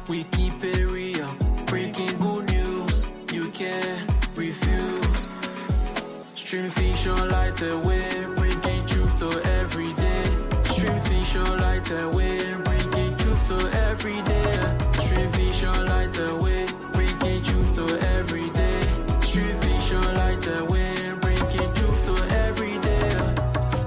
we keep it real. Breaking good news, you can't refuse. Stream fish on light away, bringing truth to every day. Stream fish on light away, bringing truth to every day. Stream fish on light away, bringing truth to every day. Stream fish on light away, bringing truth to every day.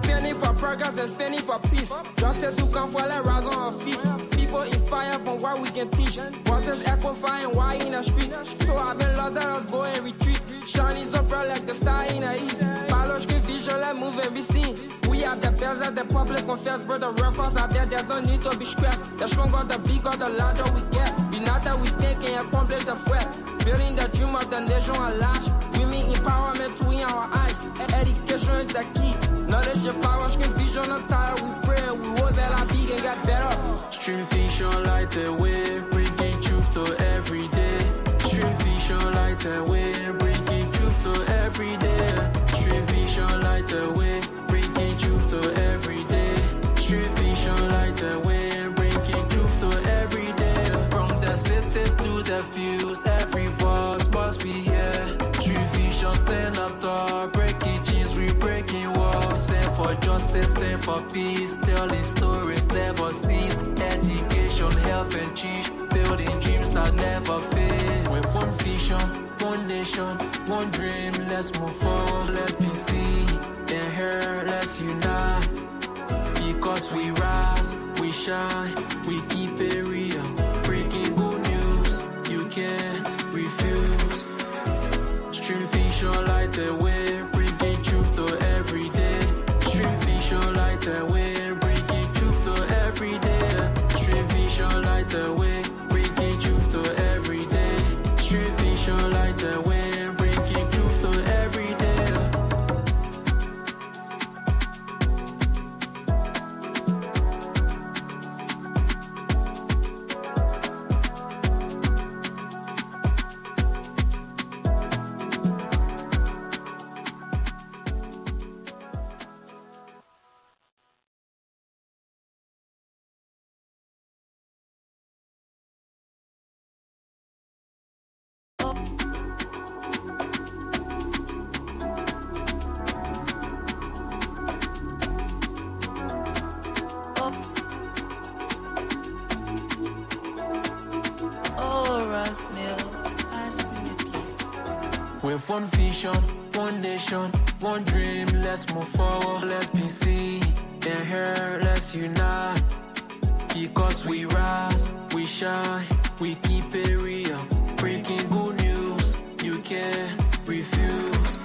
Standing for progress and standing for peace. Justice to come for let rise on our feet. People inspired from what we can teach. Voices echoing why in the street. So I've been lost, let us go and retreat. Shining up bright like the star in the east. Ballah script vision, let move and be seen. We are the best that the public confess. Brother reference out there, there's no need to be stressed. The stronger the bigger, the larger we get. Be not that we think and accomplish the threat. Building the dream of the nation at large. Women empowerment to in our eyes. Education is the key. Knowledge and power, script vision, on time we pray. We hope that our big and get better. Stream fish on light away, bringing truth to every day. Stream fish on light away, bringing truth to every day. Stream fish on light away, bringing truth to every day. Stream fish on light away, bringing truth to every day. From the cities to the fields, every voice must be here. Stream fish on stand up tall, breaking chains, we breaking walls. Stand for justice, stand for peace, telling stories never cease. Education, health and change, building dreams that never fade. With one vision, one nation, one dream, let's move forward, let's be seen and heard, let's unite. Because we rise, we shine, we keep it real. Breaking good news, you can't refuse. Stream fish on light away, bringing truth to every day. Stream fish on light away, bringing truth to every day. Stream fish on light away, bringing truth to every day. Stream fish on light away, bringing truth to every day. With one vision, one nation, one dream, let's move forward, let's be seen and heard, let's unite. Because we rise, we shine, we keep it real. Breaking good news, you can't refuse.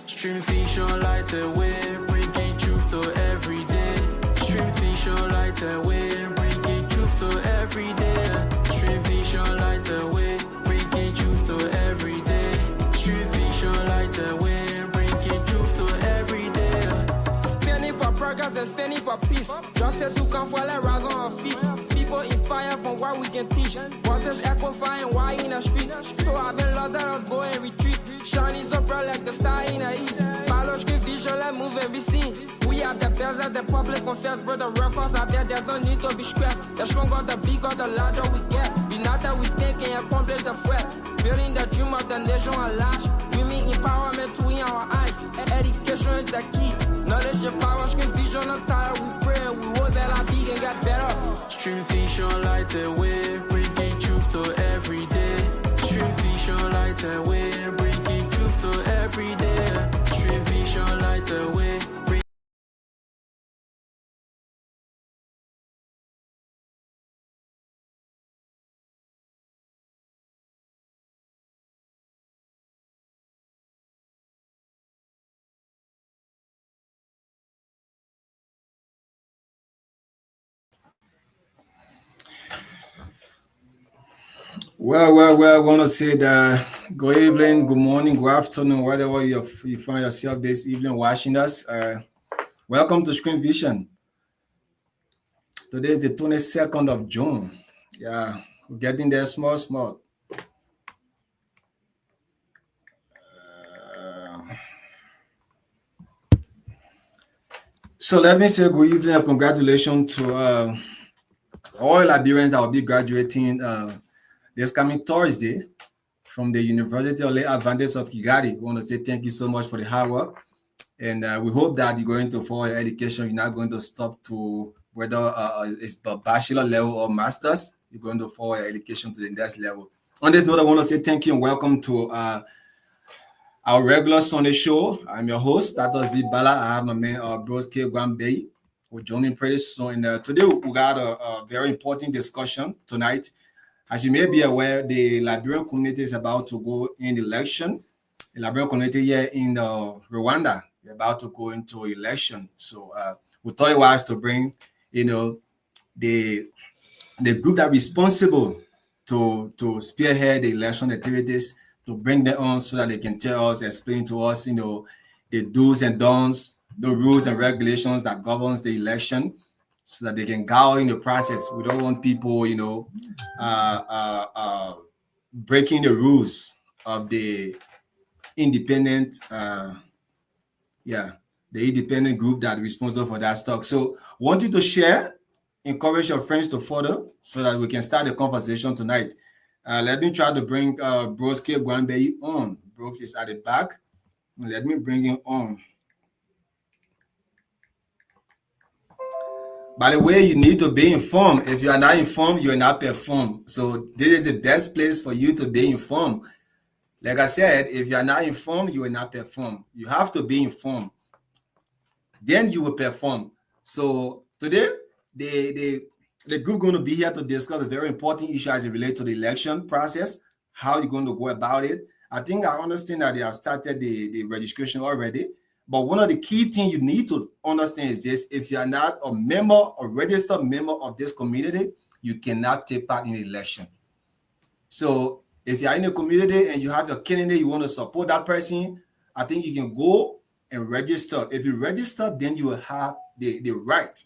Stream fish on light away, bringing truth to every day. Stream fish on light away, bringing truth to every day. Stream fish on light away, bringing truth to every day. Stream fish on light away, bringing truth to every day. Standing for progress and standing for peace. Justice to come for let rise on our feet. People inspired from what we can teach. Voices echoing why in the street. So I've been lost, let us go and retreat. Shining up bright like the star in the east. Ballah script vision, let move and be seen. We are the best that the public confess. Brother reference out there, there's no need to be stressed. The stronger the bigger, the larger we get. Be not that we think and accomplish the threat. Building the dream of the nation at large. Women empowerment to in our eyes. Education is the key. Knowledge and power, script vision, on time we pray. We hope that our big and get better. Stream fish on light away, bringing truth to every day. Stream fish on light away, bringing truth to every day. Stream fish on light away. Well, I want to say that good evening, good morning, good afternoon, wherever you find yourself this evening watching us. Welcome to Screen Vision. Today is the 22nd of June. Yeah, we're getting there small. So let me say good evening and congratulations to all Liberians that will be graduating this coming Thursday from the University of the Adventist of Kigali. We want to say thank you so much for the hard work. And we hope that you're going to follow your education. You're not going to stop to whether it's a bachelor level or master's. You're going to follow your education to the next level. On this note, I want to say thank you and welcome to our regular Sunday show. I'm your host, Titus V. Ballah. I have my man, Bros K. Gwambei. We're joining pretty soon. And today we got a very important discussion tonight. As you may be aware, the Liberian community is about to go in election. The Liberian community here in Rwanda, they're about to go into election. So we thought it was to bring, the group that responsible to spearhead the election activities, to bring them on so that they can tell us, explain to us, the do's and don'ts, the rules and regulations that governs the election, so that they can guide in the process. We don't want people, breaking the rules of the independent, the independent group that is responsible for that stuff. So want you to share, encourage your friends to follow so that we can start the conversation tonight. Let me try to bring Bros K. Gwambei on. Brooks is at the back. Let me bring him on. By the way, you need to be informed. If you are not informed, you will not perform. So this is the best place for you to be informed. Like I said, if you are not informed, you will not perform. You have to be informed. Then you will perform. So today, the group going to be here to discuss a very important issue as it relates to the election process, how you're going to go about it. I think I understand that they have started the registration already. But one of the key things you need to understand is this: if you are not a member or registered member of this community, you cannot take part in the election. So if you are in a community and you have your candidate, you want to support that person, I think you can go and register. If you register, then you will have the right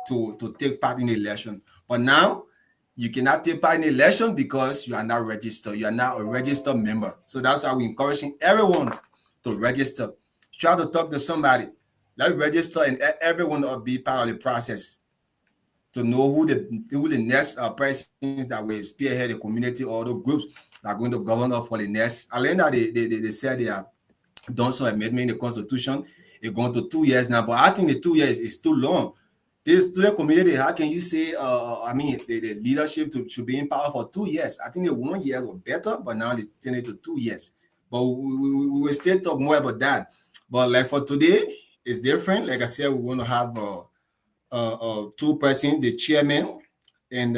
to take part in the election. But now, you cannot take part in the election because you are not registered. You are not a registered member. So that's why we're encouraging everyone to register. Try to talk to somebody. Let's register, and everyone will be part of the process to know who the next persons that will spearhead the community or the groups that are going to govern us for the next. I learned that they said they have done some amendment in the constitution. It's going to 2 years now, but I think the 2 years is too long. This student community, how can you say, the leadership should be in power for 2 years? I think the 1 year was better, but now they turn it to 2 years. But we will still talk more about that. But like for today, it's different. Like I said, we want to have two persons, the chairman and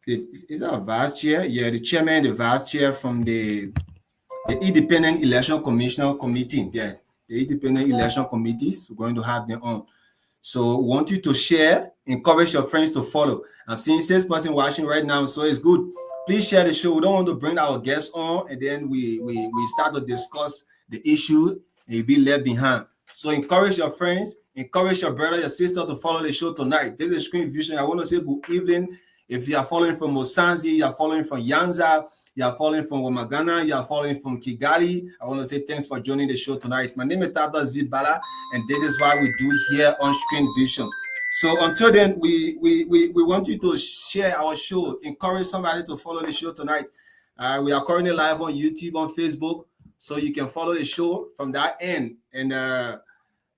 is that a vice chair? Yeah, the chairman and the vice chair from the Independent Election Commissioner Committee. Yeah, the Independent Election Committees. We're going to have them on. So we want you to share, encourage your friends to follow. I'm seeing 6 persons watching right now, so it's good. Please share the show. We don't want to bring our guests on and then we start to discuss the issue and you'll be left behind. So encourage your friends, encourage your brother, your sister to follow the show tonight. This is Screen Vision. I want to say good evening. If you are following from Mosanzi, you are following from Yanza, you are following from Wamagana, you are following from Kigali, I want to say thanks for joining the show tonight. My name is Titus V. Ballah, and this is what we do here on Screen Vision. So until then, we want you to share our show, encourage somebody to follow the show tonight. We are currently live on YouTube, on Facebook, so you can follow the show from that end. And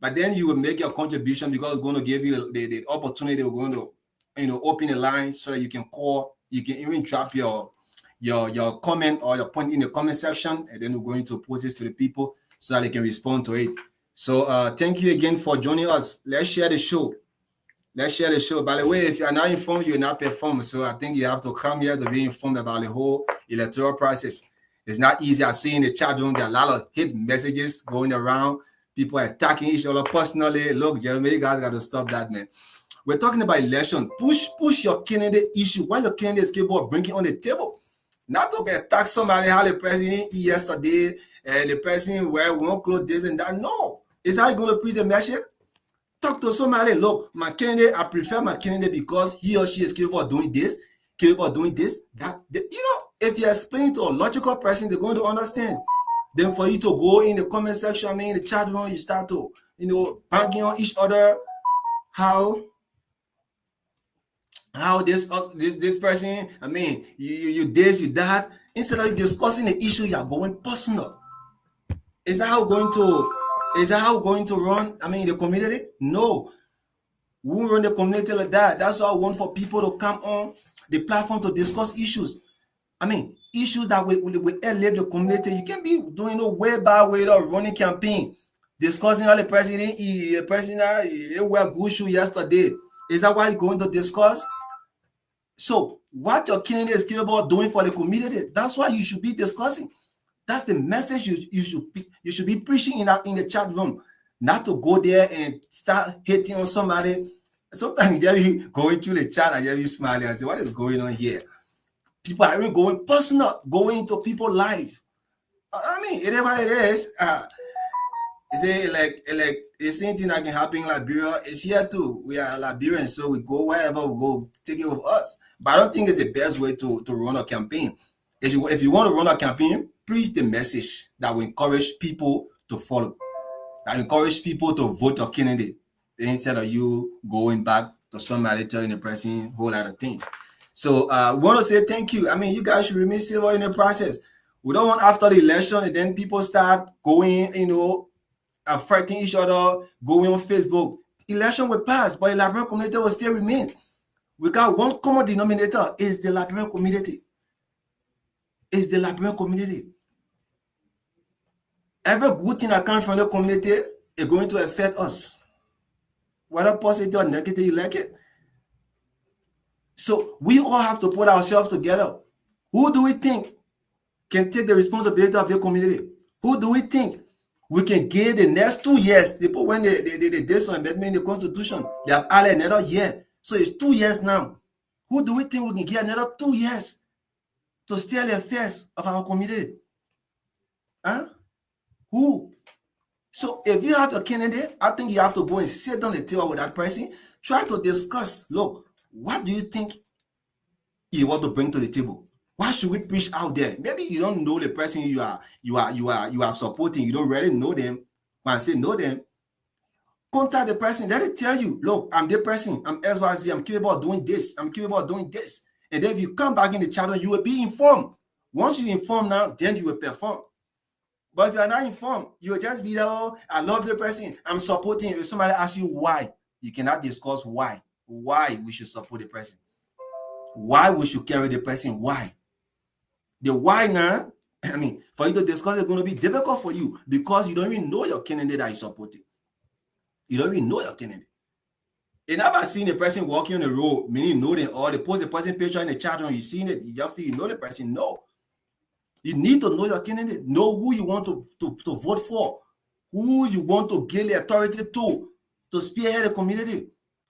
but then you will make your contribution because it's going to give you the opportunity. We're going to open the line so that you can call. You can even drop your comment or your point in the comment section, and then we're going to post this to the people so that they can respond to it. So thank you again for joining us. Let's share the show. Let's share the show. By the way, if you are not informed, you will not perform. So I think you have to come here to be informed about the whole electoral process. It's not easy. I see in the chat room there are a lot of hate messages going around. People are attacking each other personally. Look, Jeremy, you guys got to stop that, man. We're talking about election. Push your candidate issue. Why your candidate capable of bringing on the table? Not to attack somebody how the president yesterday and the president wear one clothes this and that. No. It's how you're going to preach the message. Talk to somebody. Look, my candidate, I prefer my candidate because he or she is capable of doing this, capable of doing this, that. If you explain to a logical person, they're going to understand. Then for you to go in the comment section, in the chat room, you start to, banging on each other. How how this person, I mean, you this, you that. Instead of discussing the issue, you are going personal. Is that how we're going to run, I mean, the community? No. We won't run the community like that. That's why I want for people to come on the platform to discuss issues. I mean, issues that will elevate the community. You can be doing no way by way of running campaign, discussing how the president wear good shoe yesterday. Is that what you're going to discuss? So what your candidate is capable of doing for the community, that's what you should be discussing. That's the message you should be preaching in the chat room. Not to go there and start hating on somebody. Sometimes you going through the chat and you smiling and say, what is going on here? People are even going personal, going into people's life. I mean, it is what it is. Is it like the same thing that can happen in Liberia is here too. We are Liberians, so we go wherever we go, take it with us. But I don't think it's the best way to run a campaign. If you want to run a campaign, preach the message that will encourage people to follow, that encourage people to vote your candidate, instead of you going back to somebody telling the person a whole lot of things. So we want to say thank you. I mean, you guys should remain civil in the process. We don't want after the election and then people start going, fighting each other, going on Facebook. Election will pass, but the Liberian community will still remain. We got one common denominator, is the Liberian community. Is the Liberian community. Every good thing that comes from the community is going to affect us. Whether positive or negative, you like it. So we all have to put ourselves together. Who do we think can take the responsibility of the community? Who do we think we can give the next 2 years? People, when they did some amendment in the Constitution, they have added another year. So it's 2 years now. Who do we think we can give another 2 years to steer the affairs of our community? Huh? Who? So if you have a candidate, I think you have to go and sit down the table with that person, try to discuss, look, what do you think you want to bring to the table? What should we preach out there? Maybe you don't know the person you are supporting. You don't really know them. When I say know them, contact the person. Let it tell you, look, I'm the person. I'm XYZ. I'm capable of doing this. I'm capable of doing this. And then if you come back in the channel, you will be informed. Once you inform now, then you will perform. But if you are not informed, you will just be there, oh, I love the person. I'm supporting. If somebody asks you why, you cannot discuss why we should support the person. Why we should carry the person. Why? The why now, I mean, for you to discuss it's going to be difficult for you because you don't even know your candidate that is supporting. You don't even know your candidate. You never seen a person walking on the road, meaning you know them, or they post the person picture in the chat room, you seen it, you just feel you know the person. No. You need to know your candidate, know who you want to vote for, who you want to give the authority to spearhead the community.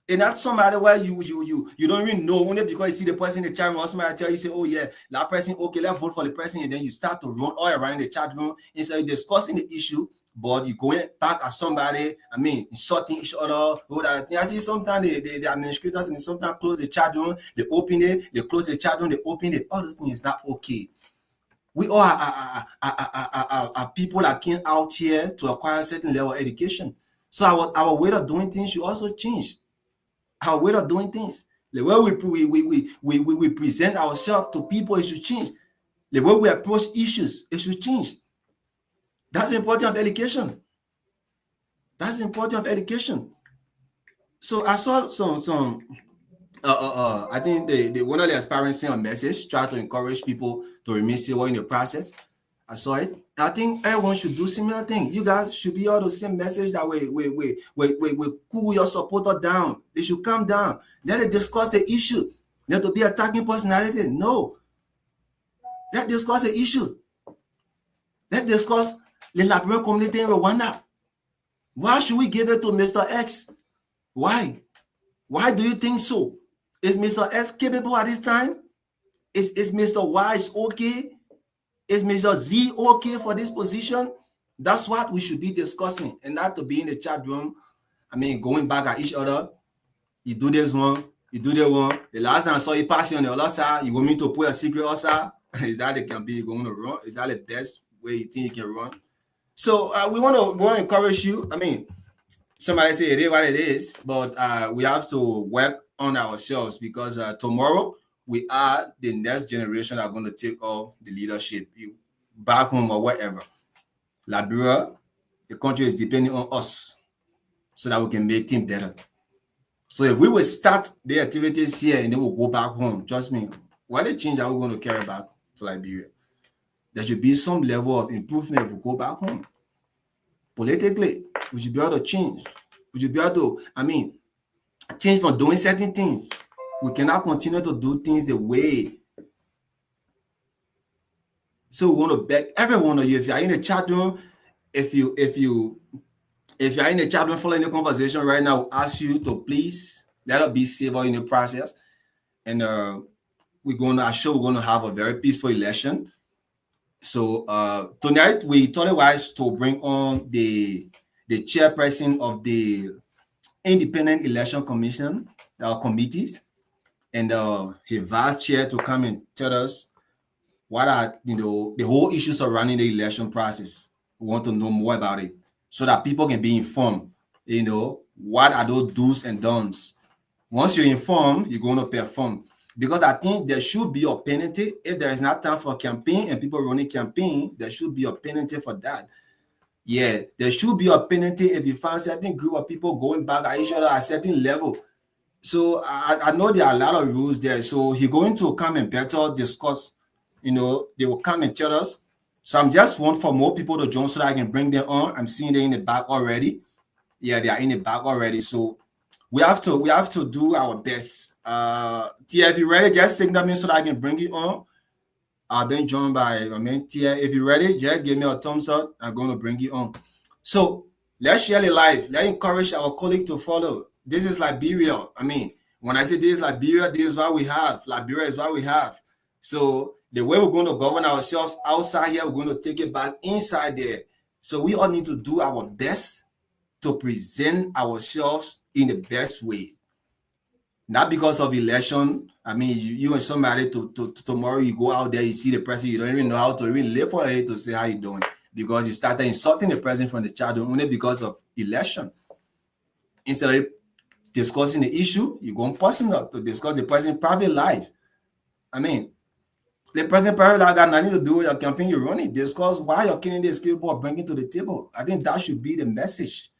And not somebody where you don't even know, only because you see the person in the chat room, or somebody tell you, say, oh yeah, that person, okay, let's vote for the person, and then you start to run all around the chat room instead of discussing the issue, but you going back at somebody, I mean, insulting each other, all that thing. I see sometimes the administrators and sometimes close the chat room, they open it, they close the chat room, they open it. All those things is not okay. We all are people that came out here to acquire a certain level of education. So our way of doing things should also change. Our way of doing things, the way we present ourselves to people, it should change. The way we approach issues, it should change. That's the importance of education. That's the importance of education. So I saw some I think the one of the aspirants sent a message, try to encourage people to remain civil in the process. I saw it. I think everyone should do similar thing. You guys should be all the same message that we cool your supporter down. They should come down. Let them discuss the issue. Let to be attacking personality. No. Let's discuss the issue. Let's discuss the Liberian community in Rwanda. Why should we give it to Mr. X? Why? Why do you think so? Is Mr. X capable at this time? Is Mr. Y okay? Is Mr. Z okay for this position? That's what we should be discussing, and not to be in the chat room. I mean, going back at each other. You do this one, you do that one. The last time I saw you passing on the other side, you want me to put a secret outside? Is that the campaign you're going to run? Is that the best way you think you can run? So we want to encourage you. I mean, somebody say it is what it is, but we have to work on ourselves, because tomorrow we are the next generation that are going to take all the leadership back home or wherever. Liberia, the country is depending on us so that we can make things better. So if we will start the activities here and then we'll go back home, trust me, what the change are we going to carry back to Liberia? There should be some level of improvement if we go back home. Politically, we should be able to change. We should be able to, change from doing certain things. We cannot continue to do things the way. So we want to beg every one of you, if you are in the chat room, if you are in the chat room following the conversation right now, I'll ask you to please let us be safer in the process. And we're going to have a very peaceful election. So tonight we thought it wise to bring on the chairperson of the Independent Election Commission, our committees, and his vice chair to come and tell us what are the whole issues surrounding the election process. We want to know more about it so that people can be informed. What are those do's and don'ts? Once you're informed, you're going to perform. Because I think there should be a penalty if there is not time for campaign and people running campaign. There should be a penalty for that. Yeah, there should be a penalty if you find certain group of people going back at each other at a certain level. So I know there are a lot of rules there. So he's going to come and better discuss. They will come and tell us. So I'm just want for more people to join so that I can bring them on. I'm seeing them in the back already. Yeah, they are in the back already. So we have to do our best. Tia, if you're ready, just signal me so that I can bring you on. I've been joined by Tia. If you're ready, just give me a thumbs up. I'm going to bring you on. So let's share the live. Let's encourage our colleague to follow. This is Liberia. When I say this is Liberia, this is what we have. Liberia is what we have. So the way we're going to govern ourselves outside here, we're going to take it back inside there. So we all need to do our best to present ourselves in the best way. Not because of election. You and somebody tomorrow you go out there, you see the president, you don't even know how to even live for it to say how you doing, because you started insulting the president from the chat room only because of election. Instead of discussing the issue, you go personal to discuss the president's private life. The president private life got nothing to do with your campaign you're running. Discuss why your candidate is capable of bringing to the table. I think that should be the message.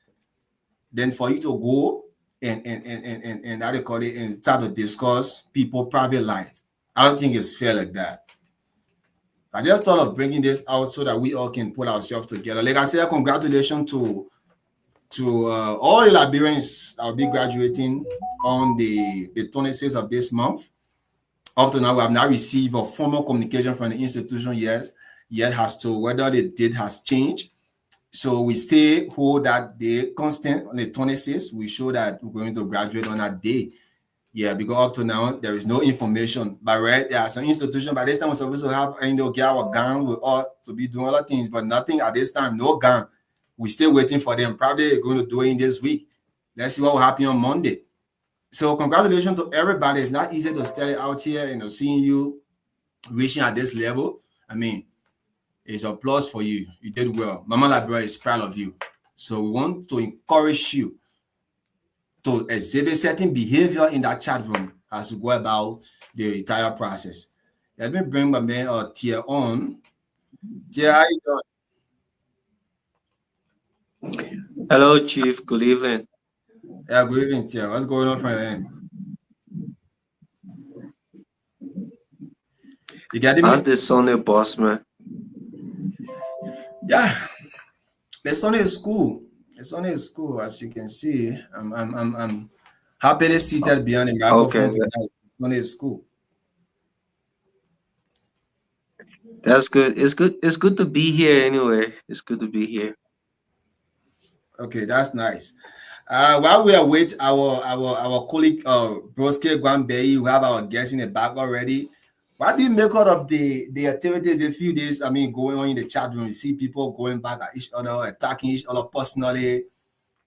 Then for you to go and how they call it, and start to discuss people's private life. I don't think it's fair like that. I just thought of bringing this out so that we all can put ourselves together. Like I said, congratulations to all the Liberians that will be graduating on the 26th of this month. Up to now, we have not received a formal communication from the institution yet as to whether the date has changed. So we stay hold that day constant on the 26th. We show that we're going to graduate on that day. Yeah, because up to now, there is no information. But there are some institutions, by this time, we're supposed to have, get our gun with all to be doing other things, but nothing at this time, no gun. We're still waiting for them. Probably they're going to do it in this week. Let's see what will happen on Monday. So congratulations to everybody. It's not easy to study out here, seeing you reaching at this level. It's an applause for you. You did well. Mama Liberia is proud of you. So we want to encourage you to exhibit certain behavior in that chat room as you go about the entire process. Let me bring my man Tia on. Tia, how you doing? Hello, Chief. Good evening. Yeah, good evening, Tia. What's going on from your end? You got it? How's the Sunday, boss, man? Yeah, the Sunday is cool. The Sunday is cool, as you can see. I'm happily seated behind the microphone tonight. The Sunday is cool. That's good. It's good. It's good to be here anyway. It's good to be here. Okay, that's nice. While we await our colleague Broske Gwambei, we have our guests in the back already. What do you make out of the activities a few days, going on in the chat room? You see people going back at each other, attacking each other personally,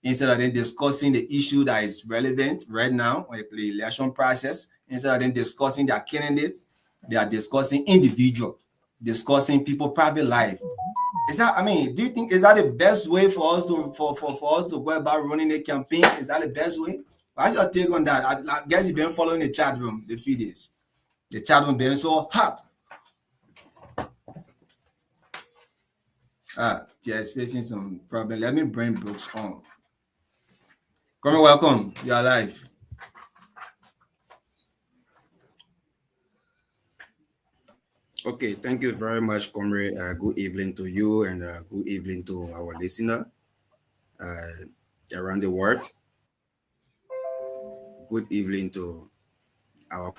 instead of them discussing the issue that is relevant right now, like the election process. Instead of them discussing their candidates, they are discussing individual, discussing people's private life. Is that, do you think, is that the best way for us to for us to go about running a campaign? Is that the best way? What's your take on that? I guess you've been following the chat room the few days. The chat room been so hot. Yeah, it's facing some problem. Let me bring Brooks on. Come welcome. You're alive. Okay, thank you very much, Comrade. Good evening to you and good evening to our listener around the world. Good evening to our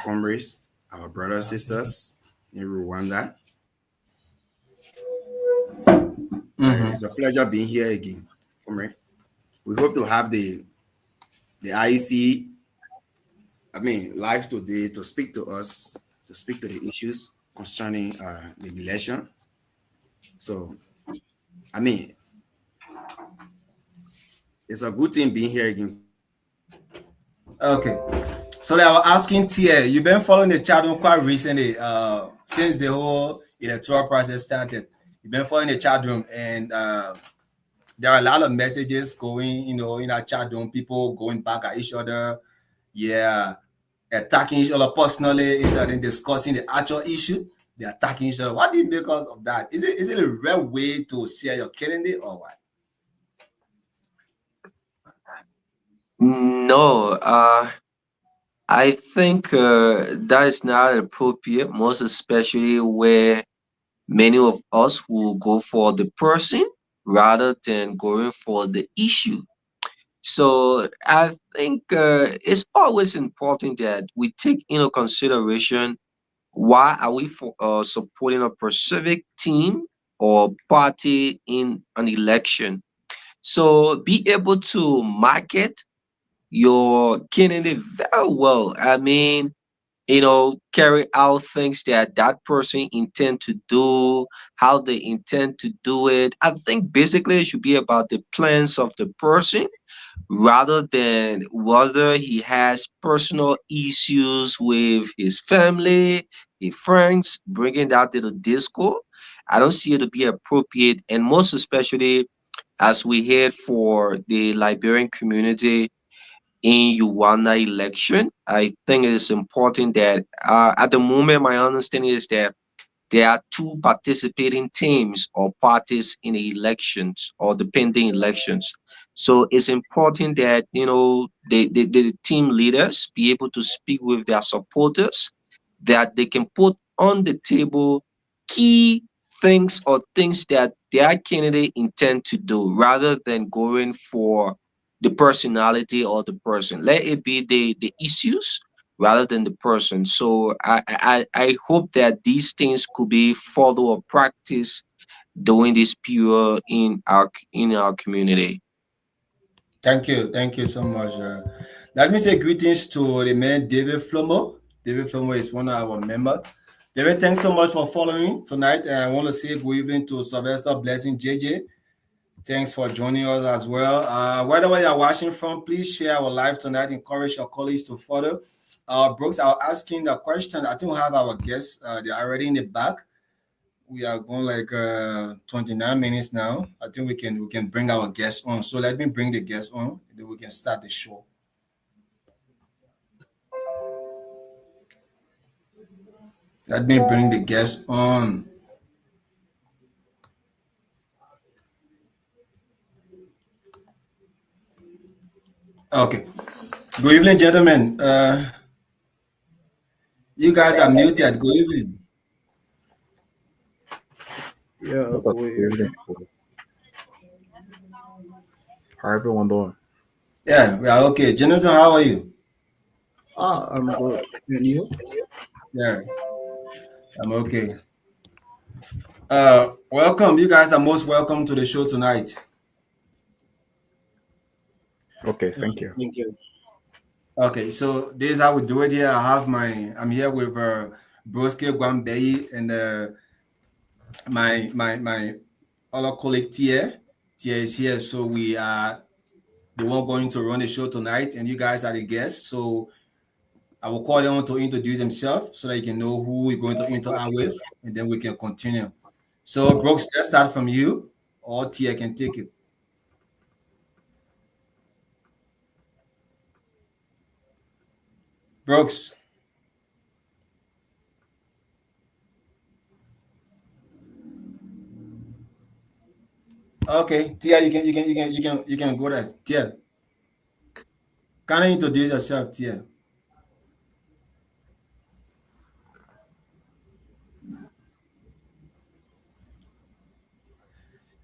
comrades, our brothers, sisters in Rwanda. It's a pleasure being here again, Comrade. We hope to have the IEC, live today to speak to us, to speak to the issues concerning the election. So, it's a good thing being here again. Okay. So they were asking Tia, you've been following the chat room quite recently, since the whole electoral process started. You've been following the chat room, and there are a lot of messages going, in that chat room, people going back at each other, attacking each other personally instead of discussing the actual issue. They're attacking each other. What do you make of that? Is it a real way to see your candidate or what? No, I think that is not appropriate, most especially where many of us will go for the person rather than going for the issue. So I think it's always important that we take into consideration why are we supporting a specific team or party in an election. So be able to market your candidate very well. Carry out things that that person intend to do, how they intend to do it. I think basically it should be about the plans of the person rather than whether he has personal issues with his family, his friends, bringing that to the disco. I don't see it to be appropriate, and most especially as we head for the Liberian community in Rwanda election. I think it is important that at the moment, my understanding is that there are two participating teams or parties in the elections or the pending elections. So it's important that the team leaders be able to speak with their supporters, that they can put on the table key things or things that their candidate intend to do rather than going for the personality or the person. Let it be the issues rather than the person. So I hope that these things could be followed or practiced during this period in our community. Thank you so much. Let me say greetings to the man David Flomo. David Flomo is one of our members. David, thanks so much for following tonight. And I want to say good evening to Sylvester Blessing JJ. Thanks for joining us as well. Wherever you're watching from, please share our live tonight. Encourage your colleagues to follow. Brooks, I was asking the question. I think we have our guests. They're already in the back. We are going like 29 minutes now. I think we can bring our guests on. So let me bring the guests on, and then we can start the show. Let me bring the guests on. Okay. Good evening, gentlemen. You guys are muted. Good evening. Yeah, how everyone doing? Yeah, we are okay. Jonathan, how are you? I'm good. And you? Yeah, I'm okay. Welcome. You guys are most welcome to the show tonight. Okay, thank you. Thank you. Okay, so this is how we do it here. I'm here with Broske Gwambei and my other colleague Tia. Tia is here, so we are the one going to run the show tonight, and you guys are the guests. So I will call them to introduce himself so that you can know who we're going to interact with, and then we can continue. So Brooks, let's start from you, or Tia can take it. Brooks. Okay, Tia, you can go there. Tia, can you introduce yourself, Tia?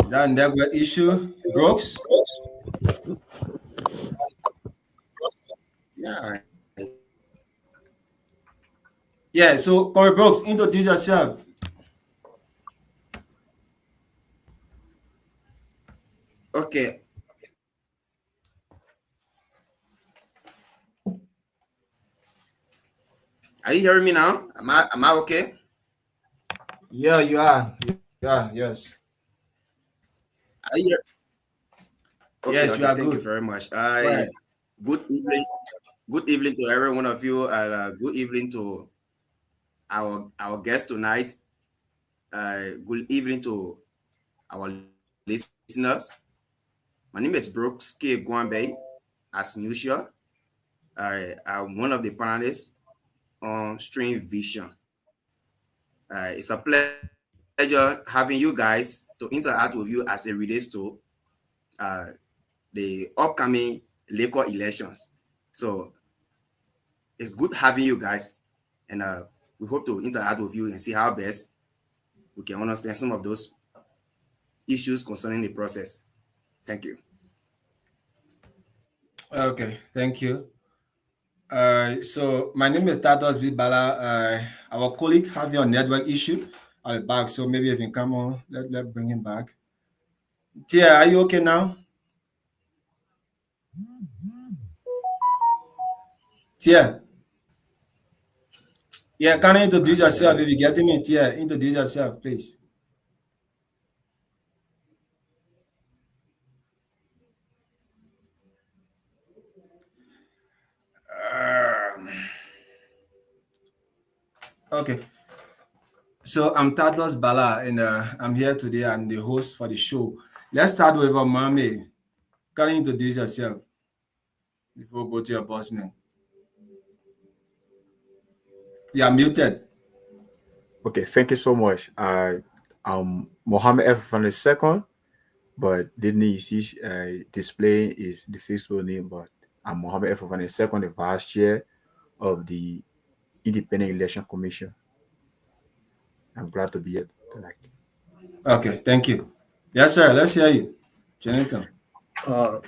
Is that a network issue, Brooks? Yeah. Yeah. So, Corey Brooks, introduce yourself. Okay. Are you hearing me now? Am I okay? Yeah, you are. Yeah, yes. Are you okay? Yes, you Okay. are Thank you good. very much. Right. Good evening. Good evening to every one of you, and good evening to our guest tonight. Good evening to our listeners. My name is Brooks K. Guambe. As usual, I'm one of the panelists on Stream Vision. It's a pleasure having you guys to interact with you as it relates to uh, the upcoming local elections. So it's good having you guys, and we hope to interact with you and see how best we can understand some of those issues concerning the process. Thank you. Okay, thank you. So my name is Titus V. Ballah. Our colleague have your network issue. I'll be back. So maybe if you can come on, let's bring him back. Tia, are you okay now? Tia. Yeah, can you introduce yourself if you getting me? Tia, introduce yourself, please. Okay. So I'm Titus Ballah, and I'm here today. I'm the host for the show. Let's start with Mohammed. Can you introduce yourself before we go to your boss man? You are muted. Okay, thank you so much. I'm Mohammed F from the second, but didn't see display is the Facebook name, but I'm Mohammed F from the second, the vice chair of the Independent Election Commission. I'm glad to be here tonight. Okay, thank you. Yes, sir. Let's hear you, Jonathan. Uh,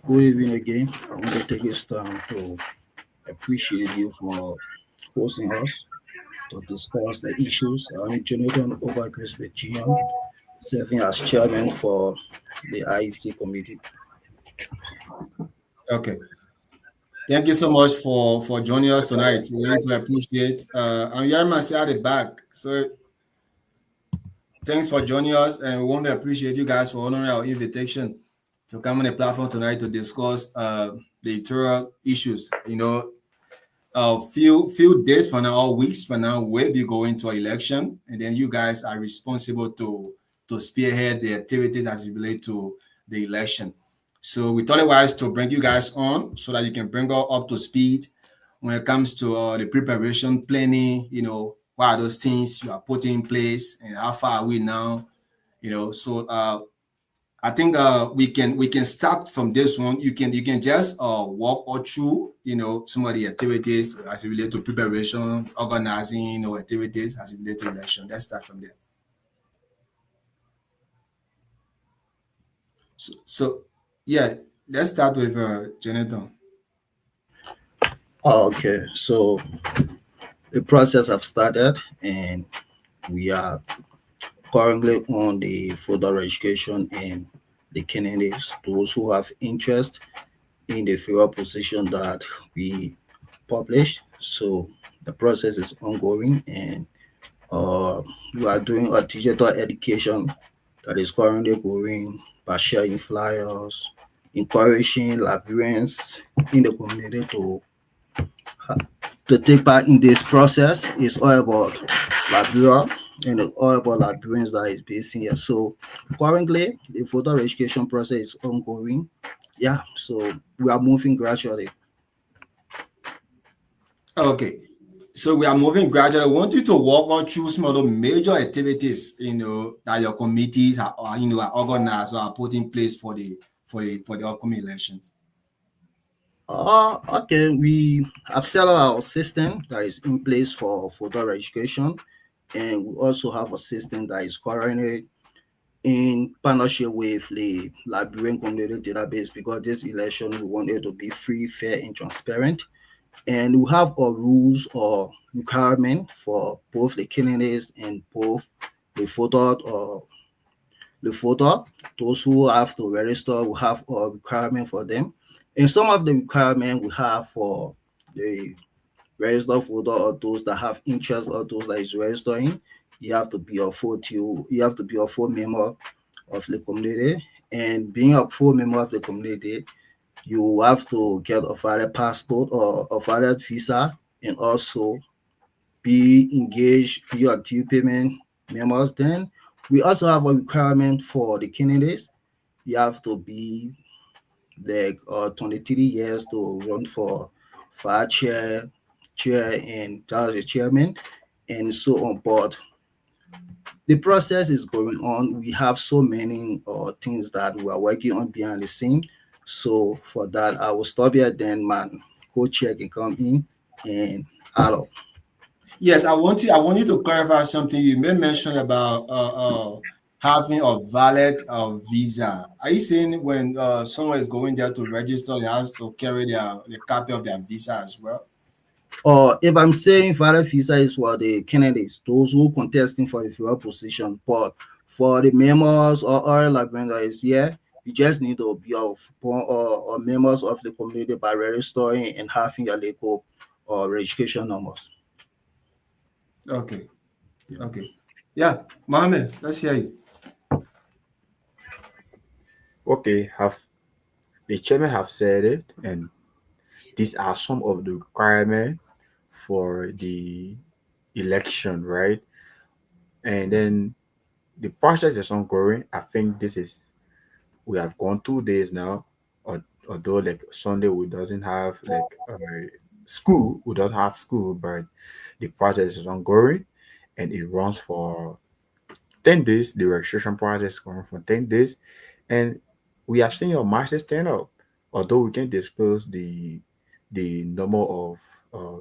Good evening again. I want to take this time to appreciate you for hosting us to discuss the issues. I'm Jonathan Oldpa Grigsby Jr, serving as chairman for the IEC committee. Okay. Thank you so much for joining us tonight. We really to appreciate. I'm Yarman at the back. So thanks for joining us, and we want to appreciate you guys for honoring our invitation to come on the platform tonight to discuss the electoral issues. You know, a few days from now or weeks from now, we'll be going to an election, and then you guys are responsible to spearhead the activities as it relates to the election. So we thought it wise to bring you guys on so that you can bring us up to speed when it comes to the preparation, planning. You know, what are those things you are putting in place, and how far are we now? You know, so I think we can start from this one. You can just walk or through some of the activities as it relates to preparation, organizing, activities as it relates to election. Let's start from there. So yeah, let's start with Jonathan. Okay, so the process have started, and we are currently on the voter registration and the candidates, those who have interest in the federal position that we published. So the process is ongoing, and we are doing a digital education that is currently going by sharing flyers, encouraging Liberians in the community to take part in this process. It's all about Liberia and all about Liberians that is based here. So currently the voter registration process is ongoing. Yeah, so we are moving gradually. Okay. So we are moving gradually. I want you to walk on through some of the major activities, that your committees are organized or are put in place for the upcoming elections. Okay, we have set up our system that is in place for voter registration, and we also have a system that is currently in partnership with the Liberian Community database, because this election we want it to be free, fair, and transparent. And we have our rules or requirement for both the candidates and both the voter or the voter. Those who have to register, we have a requirement for them. And some of the requirement we have for the registered voter, or those that have interest, or those that is registering, you have to be a you have to be a full member of the community. And being a full member of the community, you have to get a valid passport or a valid visa, and also be engaged, be a due payment members. Then we also have a requirement for the candidates. You have to be like 23 years to run for vice chair, and as a chairman, and so on. But the process is going on. We have so many things that we are working on behind the scene. So for that, I will stop here. Then my co-chair can come in and add up. Yes, I want you to clarify something. You made mention about having a valid visa. Are you saying when someone is going there to register, they have to carry the copy of their visa as well? Or if I'm saying valid visa is for the candidates, those who contesting for the federal position, but for the members or other like when that is here, you just need to be or members of the community by registering and having your legal or registration numbers. Okay. Okay. Yeah, Mohammed, let's hear you. Okay, have the chairman have said it, and these are some of the requirements for the election, right? And then the process is ongoing. I think we have gone 2 days now, although like Sunday we doesn't have like school, we don't have school, but the process is ongoing, and it runs for 10 days. The registration process runs for 10 days, and we have seen your masses turn up. Although we can disclose the number of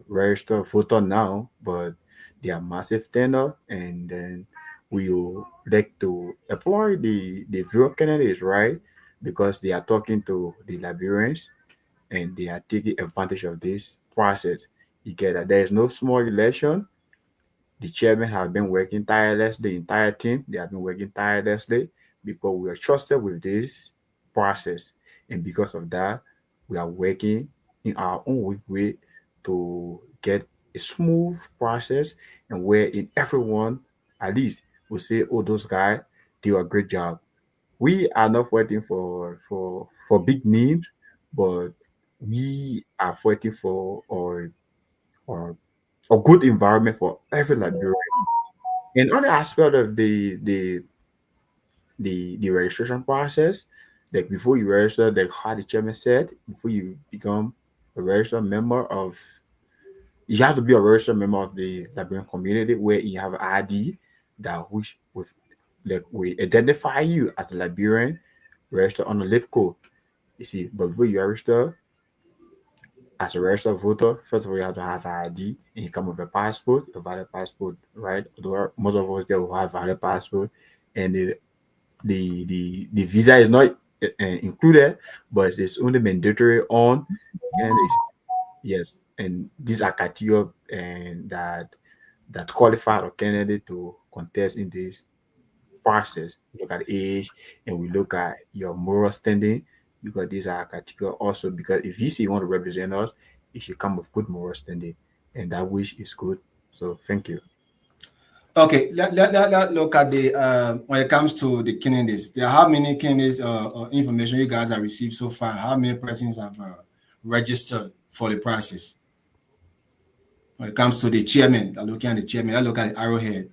registered voter now, but they are massive turnout, and then we will like to employ the viewer candidates, right? Because they are talking to the Liberians, and they are taking advantage of this process. You get that there is no small election. The chairman has been working tirelessly, the entire team, they have been working tirelessly because we are trusted with this process. And because of that, we are working in our own weak way to get a smooth process, and where in everyone at least will say, oh, those guys do a great job. We are not fighting for big names, but we are fighting for or a good environment for every Liberian. And other aspect of the registration process, like before you register, like how the chairman said, before you become a registered member of, you have to be a registered member of the Liberian community, where you have an ID that which with like we identify you as a Liberian registered on the LIP code. You see, but before you register as a registered voter, first of all, you have to have an ID, and you come with a passport, a valid passport, right? Although most of us there will have valid passport, and the visa is not included, but it's only mandatory on candidates. Yes, and these are criteria and that qualify a candidate to contest in this process. We look at age, and we look at your moral standing, because these are criteria also. Because if you see you want to represent us, you should come with good moral standing, and that wish is good. So thank you. Okay, let look at the when it comes to the candidates. There are how many candidates information you guys have received so far? How many persons have registered for the process? When it comes to the chairman, I'm looking at the chairman. I look at the arrowhead.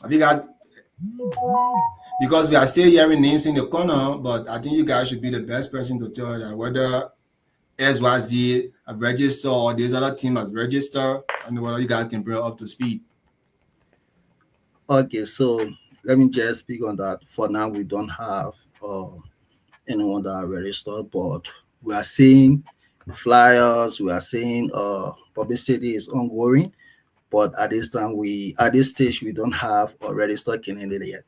Have you got? Because we are still hearing names in the corner, but I think you guys should be the best person to tell that whether SYZ have registered or this other team has registered? I mean, whether you guys can bring it up to speed. Okay, so let me just speak on that. For now, we don't have anyone that are registered, but we are seeing flyers, we are seeing publicity is ongoing, but at this time at this stage we don't have a registered candidate yet.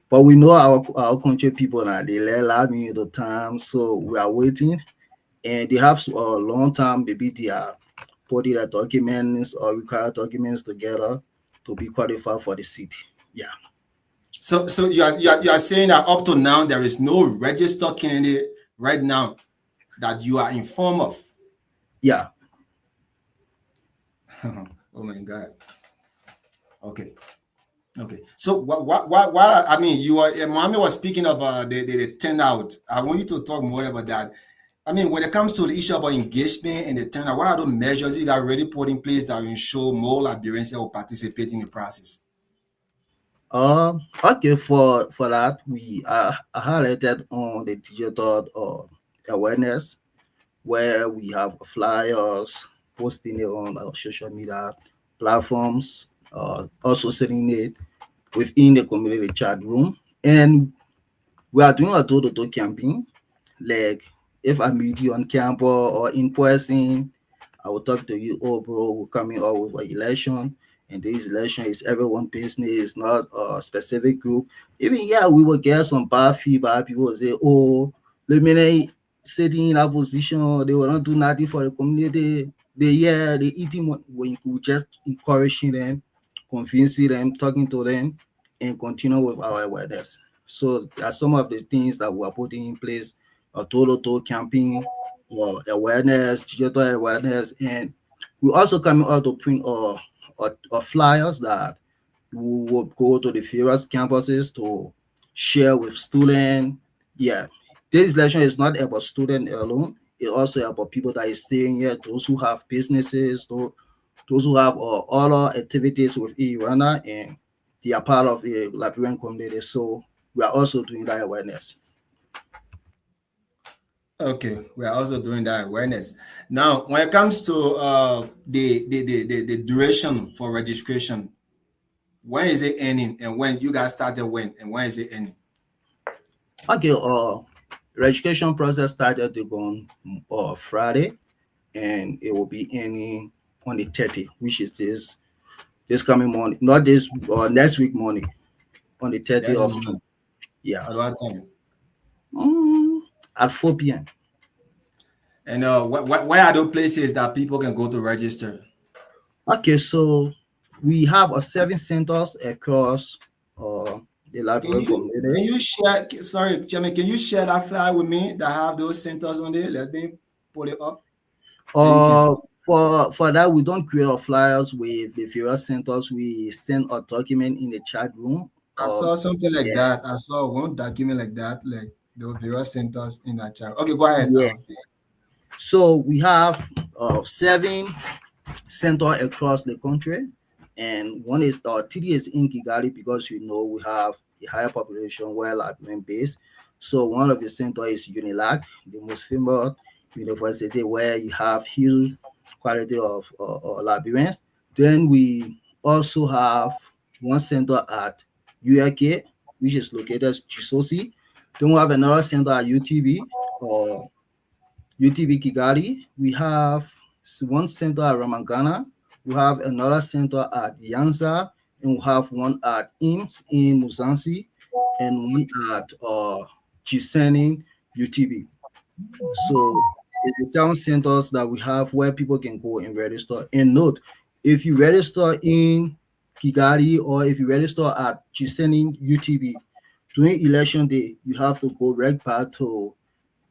But we know our country people now, they let me the time, so we are waiting, and they have a long time. Maybe they are putting the documents or require documents together to be qualified for the seat. Yeah. So you are saying that up to now there is no registered candidate right now that you are informed of? Yeah. Oh my God. Okay. So what I mean, Mohammed was speaking of the turnout. I want you to talk more about that. I mean, when it comes to the issue about engagement and the turnout, what are the measures you got already put in place that will ensure more Liberians will participate in the process? Okay, for that, we highlighted on the digital awareness, where we have flyers, posting it on our social media platforms, also sending it within the community chat room. And we are doing a door-to-door campaign. Like, if I meet you on campus or in person, I will talk to you. Oh, bro, we're coming out with an election, and this election is everyone's business, not a specific group. Even yeah, we will get some bad feedback. People will say, "Oh, let me sitting in that position. They will not do nothing for the community. They eating what we just encouraging them, convincing them, talking to them, and continue with our awareness." So there are some of the things that we are putting in place: a total campaign, awareness, digital awareness, and we also coming out to print flyers that we will go to the various campuses to share with students. Yeah, this election is not about students alone. It's also about people that is staying here, those who have businesses, those who have other activities with Rwanda, and they are part of the Liberian community. So we are also doing that awareness. Okay, we are also doing that awareness. Now, when it comes to the duration for registration, when is it ending, and when you guys started when, and when is it ending? Okay, registration process started to go on Friday, and it will be ending on the 30th, which is this coming morning, not this next week morning, on the 30th of June. Yeah. At what time? At 4 p.m. And where are those places that people can go to register? Okay, so we have 7 centers across the Liberian community. Can you share? Sorry, Chairman, can you share that flyer with me that have those centers on there? Let me pull it up. For that, we don't create flyers with the various centers. We send a document in the chat room. I saw something like that. I saw one document like that, like the various centers in that chat. Okay, go ahead. Yeah. So we have 7 centers across the country, and one is TD is in Kigali, because we have a higher population where Liberian based. So one of the centers is Unilag, the most famous university where you have huge quality of Liberians. Then we also have one center at UAK, which is located at Chisosi. Then we have another center at UTB or UTB Kigali. We have one center at Ramangana. We have another center at Yanza, and we have one at IMS in Musansi, and one at Chiseni UTB. So it's the 7 centers that we have where people can go and register. And note, if you register in Kigali or if you register at Chiseni UTB during election day, you have to go right back to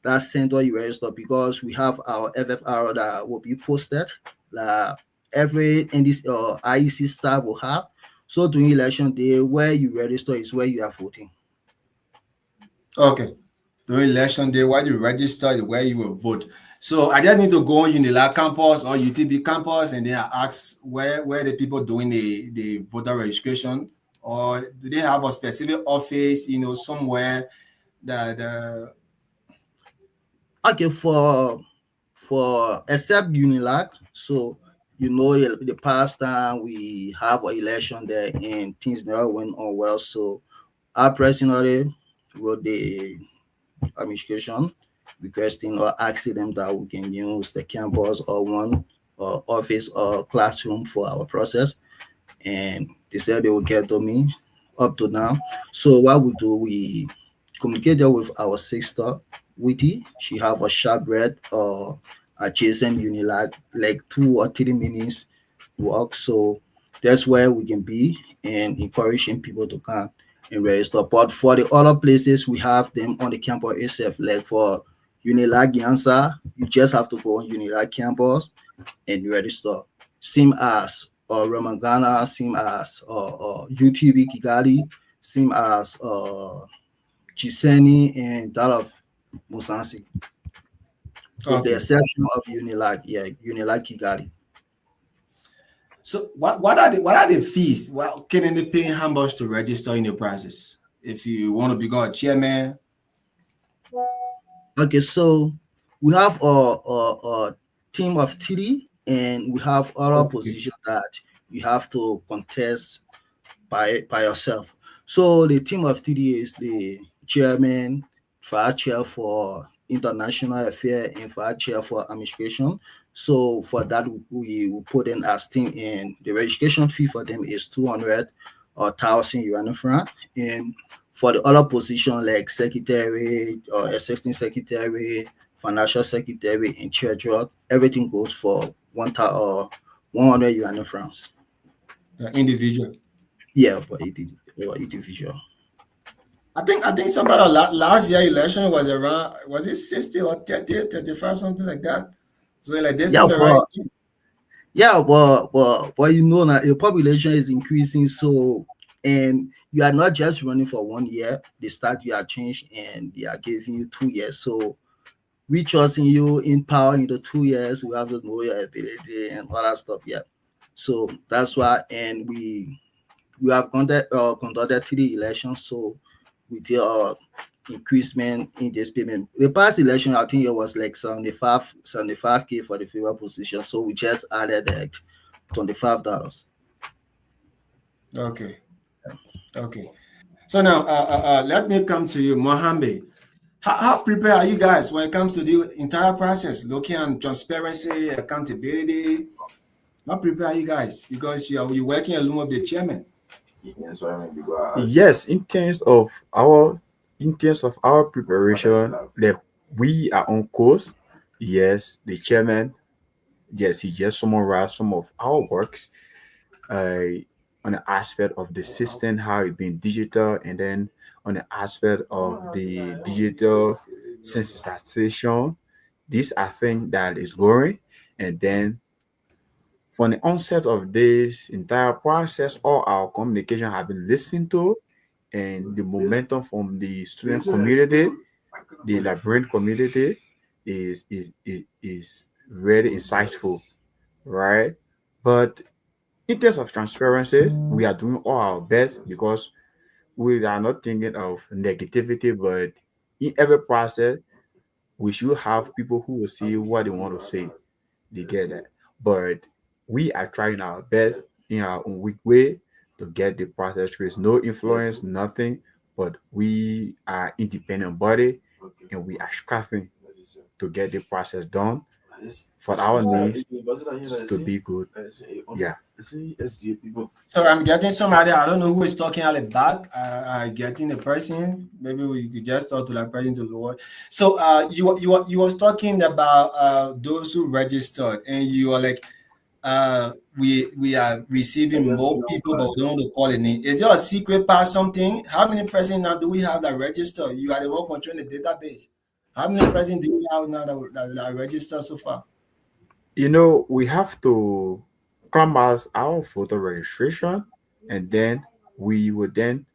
that center you register, because we have our FFR that will be posted. Every NDC IEC staff will have. So during election day, where you register is where you are voting. Okay. During election day, where you register is where you will vote. So I just need to go on Unilag campus or UTB campus and then I ask where the people doing the voter registration, or do they have a specific office, somewhere that Okay, for for except Unilag. So the past time we have an election there and things never went on well. So our president wrote the administration requesting or asking them that we can use the campus or one office or classroom for our process, and they said they will get to me up to now. So what we do, we communicated with our sister Witty. She have a sharp red adjacent unit like 2 or 3 minutes walk. So that's where we can be and encouraging people to come and register. But for the other places, we have them on the campus itself. Like for Unilag Yansa, you just have to go on Unilag campus and register. Same as Ramangana, same as UTB Kigali, same as Chiseni and that of Musansi. With the Okay. exception of Unilag, Unilag Kigali. So what are the fees? What can they pay how much to register in the process? If you want to become a chairman, Okay, so we have a team of 3, and we have other okay, positions that you have to contest by yourself. So the team of 3 is the chairman, vice chair for international affairs, and vice chair for administration. So for that, we will put in as team, and the registration fee for them is 200 or 1,000 yuan franc. And for the other position like secretary or assistant secretary, financial secretary, and treasurer, everything goes for 100 yuan francs. individual. Yeah, but it is individual. I think somebody last year election was around, was it 60 or 30, 35, something like that. So like this Yeah, time around, but now your population is increasing, so and you are not just running for 1 year. They start you are changed and they are giving you 2 years. So we trusting you in power in the 2 years. We have to know your ability and all that stuff. Yeah. So that's why, and we have conducted 3 elections, so we did increasement in this payment. The past election, I think it was like 75K for the favor position, so we just added like $25. okay, okay. So now, let me come to you, Mohammed. How prepared are you guys when it comes to the entire process, looking at transparency, accountability? How prepared are you guys? Because you're working along with the chairman. Yes, in terms of our preparation, like we are on course. Yes, the chairman, yes, he just summarized some of our works uh, on the aspect of the system, how it been digital, and then on the aspect of the digital sensitization. This I think that is going, and then from the onset of this entire process, all our communication have been listened to, and the momentum from the student community, the Liberian community, is very insightful, right? But in terms of transparency, we are doing all our best because we are not thinking of negativity, but in every process, we should have people who will see what they want to say. They get that. But we are trying our best in our own weak way to get the process through. No influence, nothing, but we are independent body and we are striving to get the process done for our needs to be good. Yeah. So I'm getting somebody, I don't know who is talking at the back. I getting a person. Maybe we could just talk to that person to lower. So you was talking about those who registered, and you were like, we are receiving more people, but we don't want to call it name. Is there a secret pass something? How many persons now do we have that register? You are the one controlling the database. How many persons do we have now that are registered so far? We have to come as our voter registration, and then we will then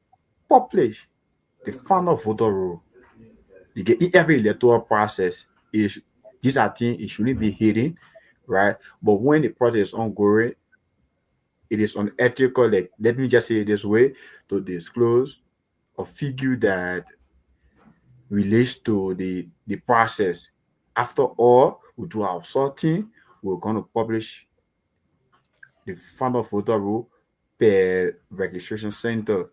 publish the final voter roll. You get in every electoral process is these are things it shouldn't be hidden, right? But when the process is ongoing, it is unethical, like let me just say it this way, to disclose a figure that relates to the process. After all, we do our sorting. We're going to publish the final voter roll per registration center.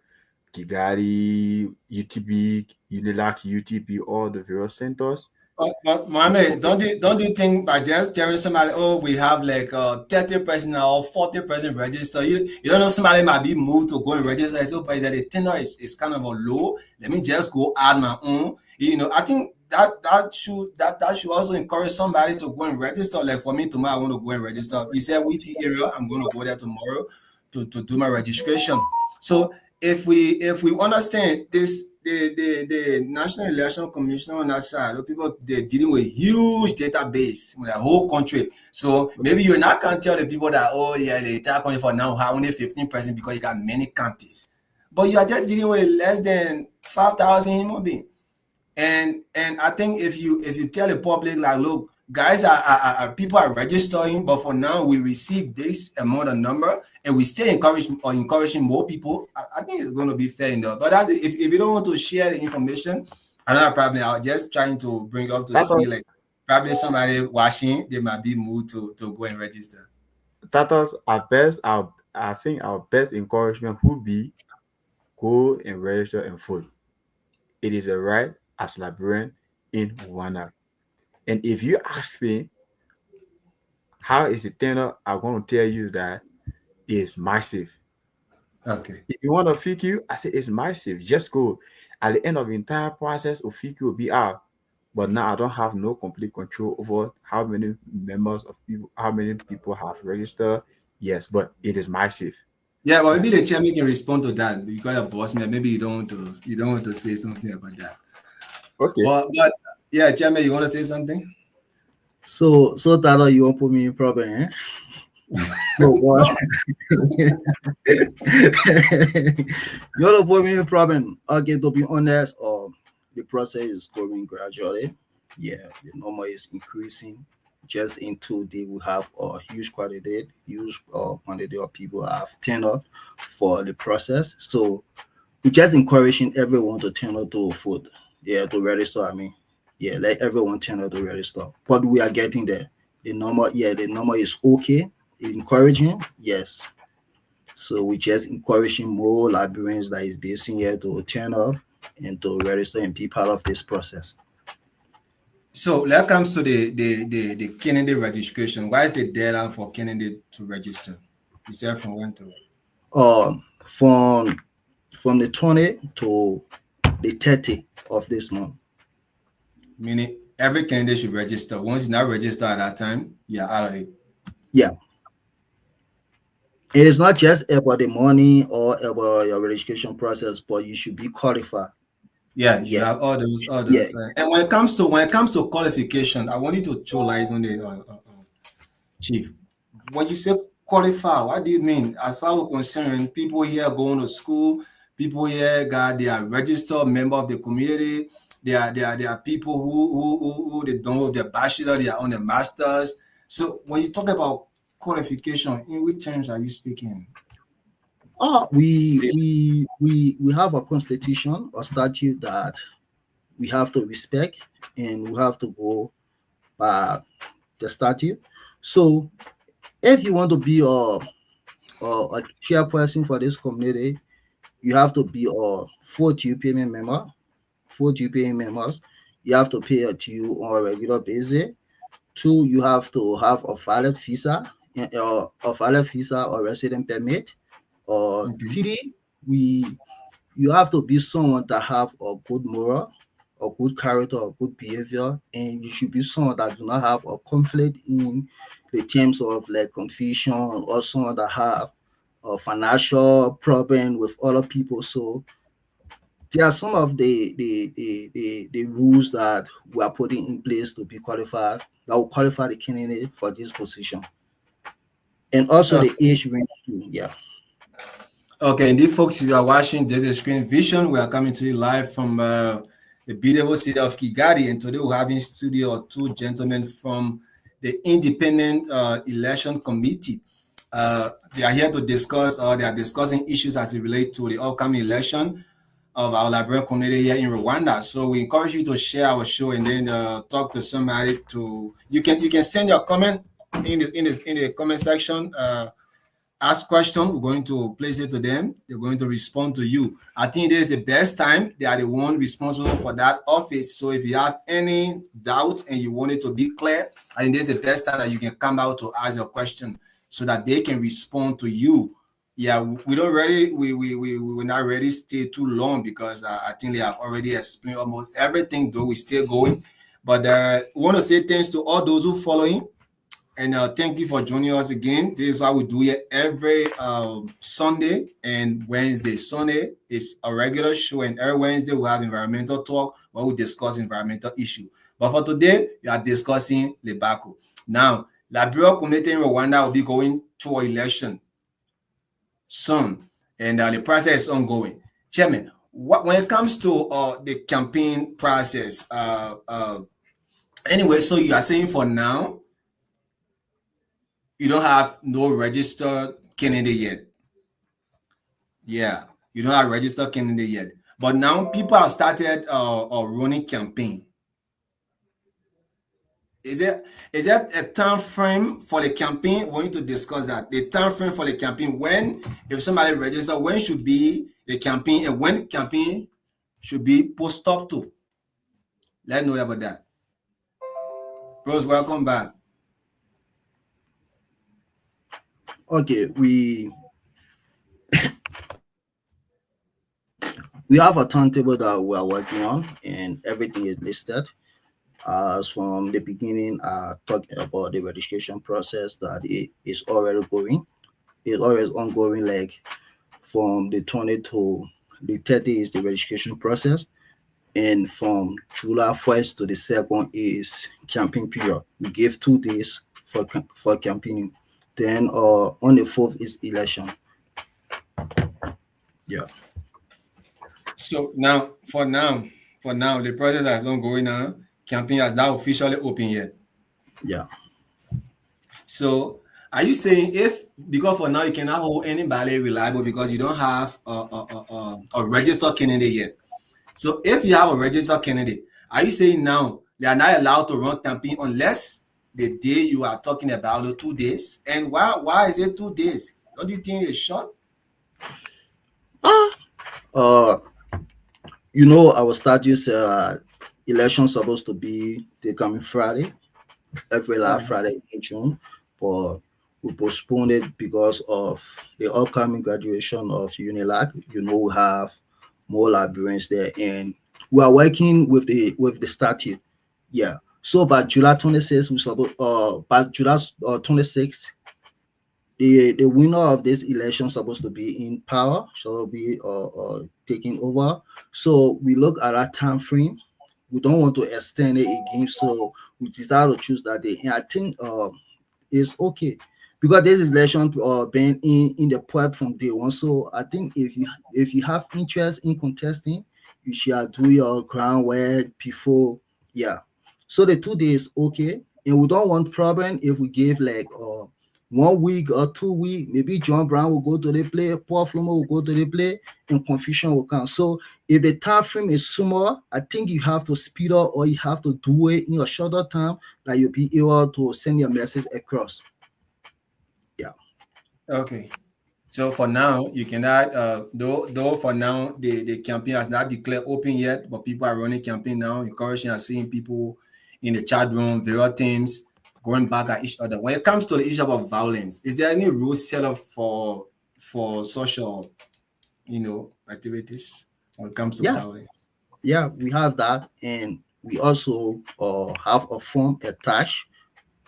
Kigali, UTB, Unilac, UTB, all the various centers. But Mohammed, don't you think by just telling somebody, oh, we have like 30% or 40% register, you don't know somebody might be moved to go and register. So, but that the tenor is kind of a low. Let me just go add my own. I think that should also encourage somebody to go and register. Like for me tomorrow, I want to go and register. You said WT area, I'm going to go there tomorrow to do my registration. So if we understand this, the National Election Commission on that side, the people they're dealing with huge database with the whole country. So maybe you're not gonna tell the people that, oh yeah, the entire country for now have only 15% because you got many counties. But you are just dealing with less than 5,000 human beings. And I think if you tell the public like, look, guys, are people are registering, but for now we receive this amount of number, and we still encouraging more people. I think it's going to be fair enough. But if you don't want to share the information, I don't have a problem. I was just trying to bring up to speed. Like probably somebody watching, they might be moved to go and register. That was our best. I think our best encouragement would be go and register and vote. It is a right as Liberian in Rwanda. And if you ask me, how is the tenor, I'm going to tell you that it's massive. Okay. If you want to FIQ, I say it's massive. Just go. At the end of the entire process, of FIQ will be out. But now I don't have no complete control over how many people have registered. Yes, but it is massive. Yeah, well, maybe the chairman can respond to that because a boss man. Maybe you don't want to say something about that. Okay. But yeah, chairman, you want to say something? So Tado, you won't put me in problem, eh? No, boy. You don't put me in problem. Okay, to be honest, the process is going gradually. Yeah, the number is increasing. Just in 2 days, we have a huge quantity of people have turned up for the process. So we're just encouraging everyone to turn up to vote. Yeah, to register. I mean, yeah, let everyone turn up to register. But we are getting there. The number is okay. It's encouraging, yes. So we're just encouraging more Liberians that is based here to turn up and to register and be part of this process. So that comes to the candidate registration. Why is the deadline for candidate to register? You said from when to? From the 20th to the 30th of this month. Meaning every candidate should register. Once you're not registered at that time, you're out of it. Yeah. It is not just about the money or about your registration process, but you should be qualified. Yeah, you have all those. Yeah. And when it comes to qualification, I want you to throw light on the chief. When you say qualify, what do you mean? As far as concerned, people here going to school, people here they are registered member of the community. There are people who they don't have their bachelor, they are on their masters. So when you talk about qualification, in which terms are you speaking? We have a constitution or statute that we have to respect, and we have to go by the statute. So if you want to be a chairperson for this community, you have to be a full due payment member. Full due payment members, you have to pay a due on a regular basis. 2, you have to have a valid visa or resident permit. 3, you have to be someone that have a good moral, a good character, a good behavior, and you should be someone that do not have a conflict in the terms of like confusion, or someone that have a financial problem with other people. So there are some of the rules that we are putting in place to be qualified, that will qualify the candidate for this position. And also the age range, yeah. Okay, indeed, folks, if you are watching Desert Screen Vision, we are coming to you live from the beautiful city of Kigali, and today we're having in studio 2 gentlemen from the Independent Election Committee. They are here to discuss, or they are discussing issues as it relates to the upcoming election. of our Liberia community here in Rwanda. So we encourage you to share our show and then talk to somebody. You can send your comment in the comment section. Ask question. We're going to place it to them. They're going to respond to you. I think this is the best time. They are the one responsible for that office. So if you have any doubt and you want it to be clear, I think this is the best time that you can come out to ask your question so that they can respond to you. Yeah, we don't really we will not really stay too long because I think they have already explained almost everything. Though we're still going, but we want to say thanks to all those who following. And thank you for joining us again. This is what we do here every Sunday and Wednesday. Sunday is a regular show, and every Wednesday we have environmental talk where we discuss environmental issue. But for today, we are discussing tobacco. Now, Liberia Community in Rwanda will be going to an election soon, and the process is ongoing. Chairman, when it comes to the campaign process, anyway, so you are saying for now, you don't have no registered candidate yet. Yeah, you don't have registered candidate yet. But now people have started running campaign. Is there a time frame for the campaign? We're going to discuss that. The time frame for the campaign, when, if somebody registers, when should be the campaign and when campaign should be post up to? Let's know about that. Bros, welcome back. Okay, we have a timetable that we are working on, and everything is listed. As from the beginning, talking about the registration process that it is already going. It's always ongoing. Like from the 20 to the 30 is the registration process, and from July 1st to the 2nd is campaign period. We give 2 days for campaigning. Then on the 4th is election. Yeah. So for now, the process is ongoing now. Campaign has not officially opened yet. Yeah. So are you saying because for now you cannot hold anybody reliable because you don't have a registered candidate yet? So if you have a registered candidate, are you saying now they are not allowed to run campaign unless the day you are talking about, the 2 days? And why is it 2 days? Don't you think it's short? Our statutes election supposed to be the coming Friday, every last Friday in June, but we postponed it because of the upcoming graduation of UNILAG. We have more Liberians there, and we are working with the statute. Yeah. So by July 26th, by July 26th, the winner of this election supposed to be in power, shall be taking over. So we look at that time frame. We don't want to extend it again, so we decided to choose that day. And I think it's okay because this election been in the prep from day one. So I think if you have interest in contesting, you should do your groundwork before. Yeah. So the 2 days, okay, and we don't want problem if we give like 1 week or 2 weeks. Maybe John Brown will go to the play, Paul Flomo will go to the play, and confusion will come. So if the time frame is smaller, I think you have to speed up or you have to do it in a shorter time that you'll be able to send your message across. Yeah. Okay. So for now, you cannot, though for now, the campaign has not declared open yet, but people are running campaign now, encouraging and seeing people in the chat room, various teams going back at each other. When it comes to the issue of violence, is there any rules set up for social, activities when it comes to violence? Yeah, we have that, and we also have a form attached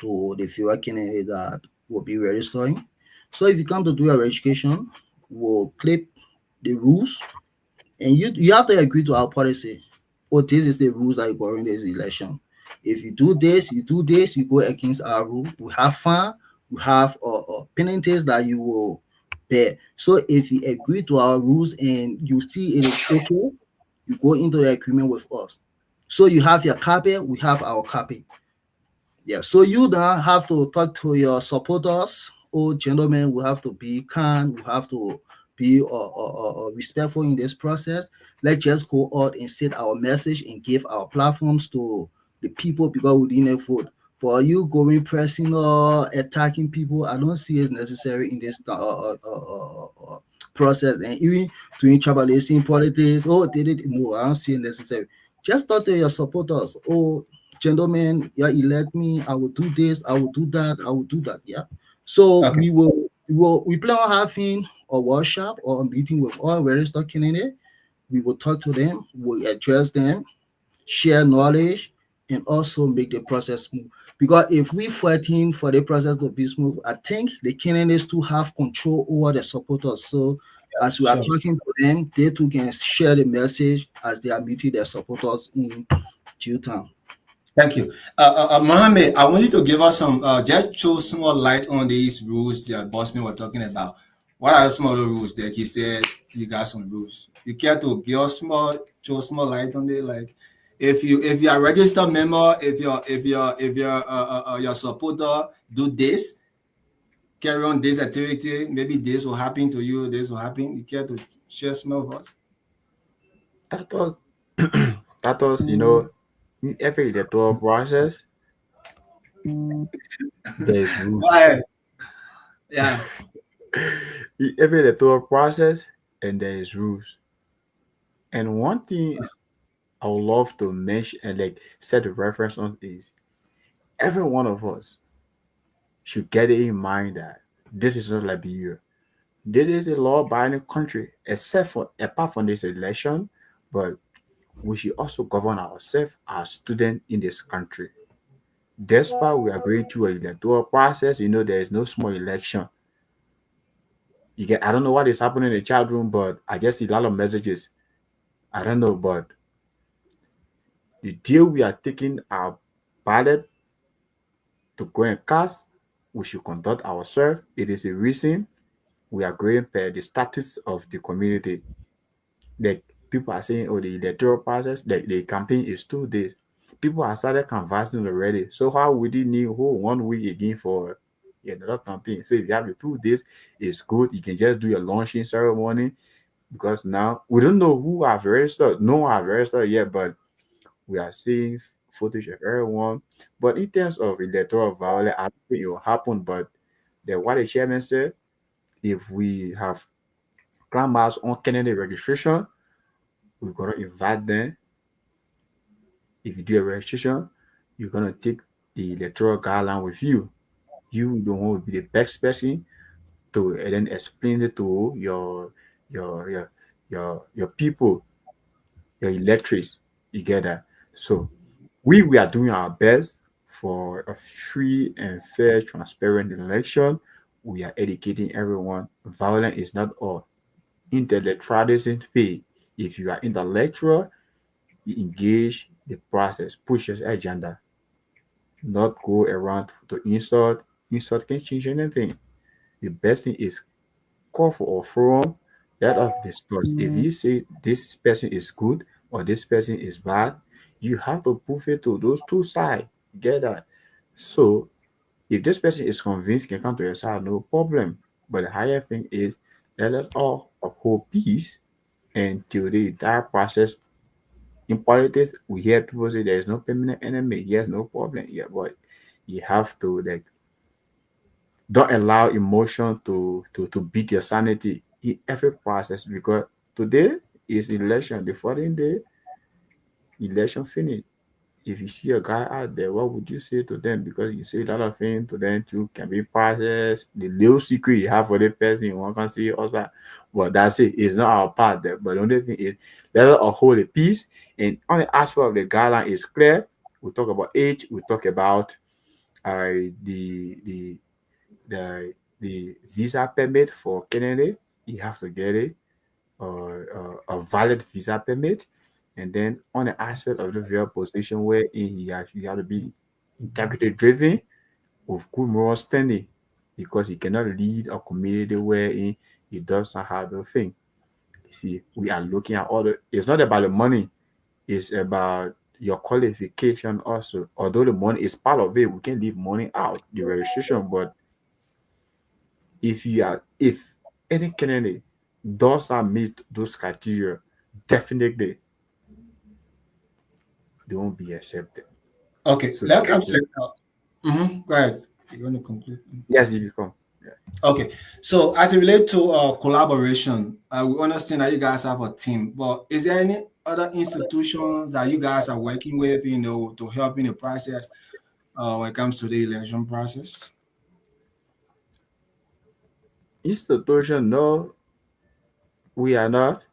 to the fuel candidate that will be registering. So if you come to do your registration, we'll click the rules, and you have to agree to our policy. Oh, this is the rules that you go in this election. If you do this, you go against our rule. We have fine, we have penalties that you will pay. So if you agree to our rules and you see it is okay, you go into the agreement with us. So you have your copy, we have our copy. Yeah, so you don't have to talk to your supporters. Oh, gentlemen, we have to be kind, we have to be respectful in this process. Let's just go out and set our message and give our platforms to the people because we didn't vote. But you going pressing or attacking people, I don't see it's necessary in this process. And even doing tribalism politics, oh, did it? No, I don't see it necessary. Just talk to your supporters. Oh, gentlemen, yeah, elect me. I will do this. I will do that. I will do that. Yeah. So Okay. we plan on having a workshop or a meeting with all registered candidates. We will talk to them. We'll address them, share knowledge, and also make the process smooth. Because if we fighting for the process to be smooth, I think the candidates to have control over the supporters. So as we are Sure. talking to them, they too can share the message as they are meeting their supporters in due time. Thank you. Mohammed, I want you to give us some, just throw small light on these rules that Bossman were talking about. What are the small rules that he said you got some rules? You care to give us throw small light on it? Like, if you are a registered member, if your supporter do this, carry on this activity, maybe this will happen to you, this will happen. You care to share small with us? That was, that was, in every electoral process, there's rules. Why? Yeah. In every electoral process, and there is rules. And one thing I would love to mention and like set a reference on is every one of us should get it in mind that this is not Liberia. This is a law-abiding country, except for apart from this election, but we should also govern ourselves as students in this country. Despite we are going through an electoral process, there is no small election. I don't know what is happening in the chat room, but I just see a lot of messages. I don't know, but the deal we are taking our ballot to go and cast, we should conduct ourselves. It is a reason we are going per the status of the community. Like people are saying, oh, the electoral process, the campaign is 2 days. People have started canvassing already. So how would you need whole 1 week again for another campaign? So if you have the 2 days, it's good. You can just do your launching ceremony because now we don't know who have registered. No one have registered yet, but we are seeing footage of everyone. But in terms of electoral violence, I don't think it will happen. But what the chairman said, if we have clambers on candidate registration, we're gonna invite them. If you do a registration, you're gonna take the electoral guideline with you. You don't want to be the best person to and then explain it to your people, your electorates. You get that? So we are doing our best for a free and fair, transparent election. We are educating everyone. Violence is not all. Intellectualism pay. If you are intellectual, you engage the process, push your agenda, not go around to insult. Insult can change anything. The best thing is call for a forum, let us discuss. If you say this person is good or this person is bad, you have to prove it to those two sides. Get that? So if this person is convinced can come to your side, no problem. But the higher thing is let us all uphold peace until the entire process. In politics, we hear people say there is no permanent enemy. Yes, no problem. Yeah, but you have to like don't allow emotion to beat your sanity in every process because today is election. The following day, election finish. If you see a guy out there, what would you say to them? Because you say a lot of things to them too can be processed. The little secret you have for the person, one can see also. But that's it. It's not our part there. But the only thing is let us uphold the peace. And on the aspect of the guideline is clear. We talk about age. We talk about the the visa permit for Canada. You have to get it, a valid visa permit. And then on the aspect of the real position where you have to be integrity driven with good moral standing because he cannot lead a community where he does not have the thing. You see, we are looking at all the, it's not about the money, it's about your qualification also. Although the money is part of it, we can leave money out, the registration, but if any candidate those that meet those criteria, definitely they won't be accepted. Okay, So let's come straight. Go ahead. You want to conclude? yes, if you come. Yeah. Okay, so as it relates to collaboration, we understand that you guys have a team, but is there any other institutions that you guys are working with, to help in the process when it comes to the election process? Institution, no, we are not.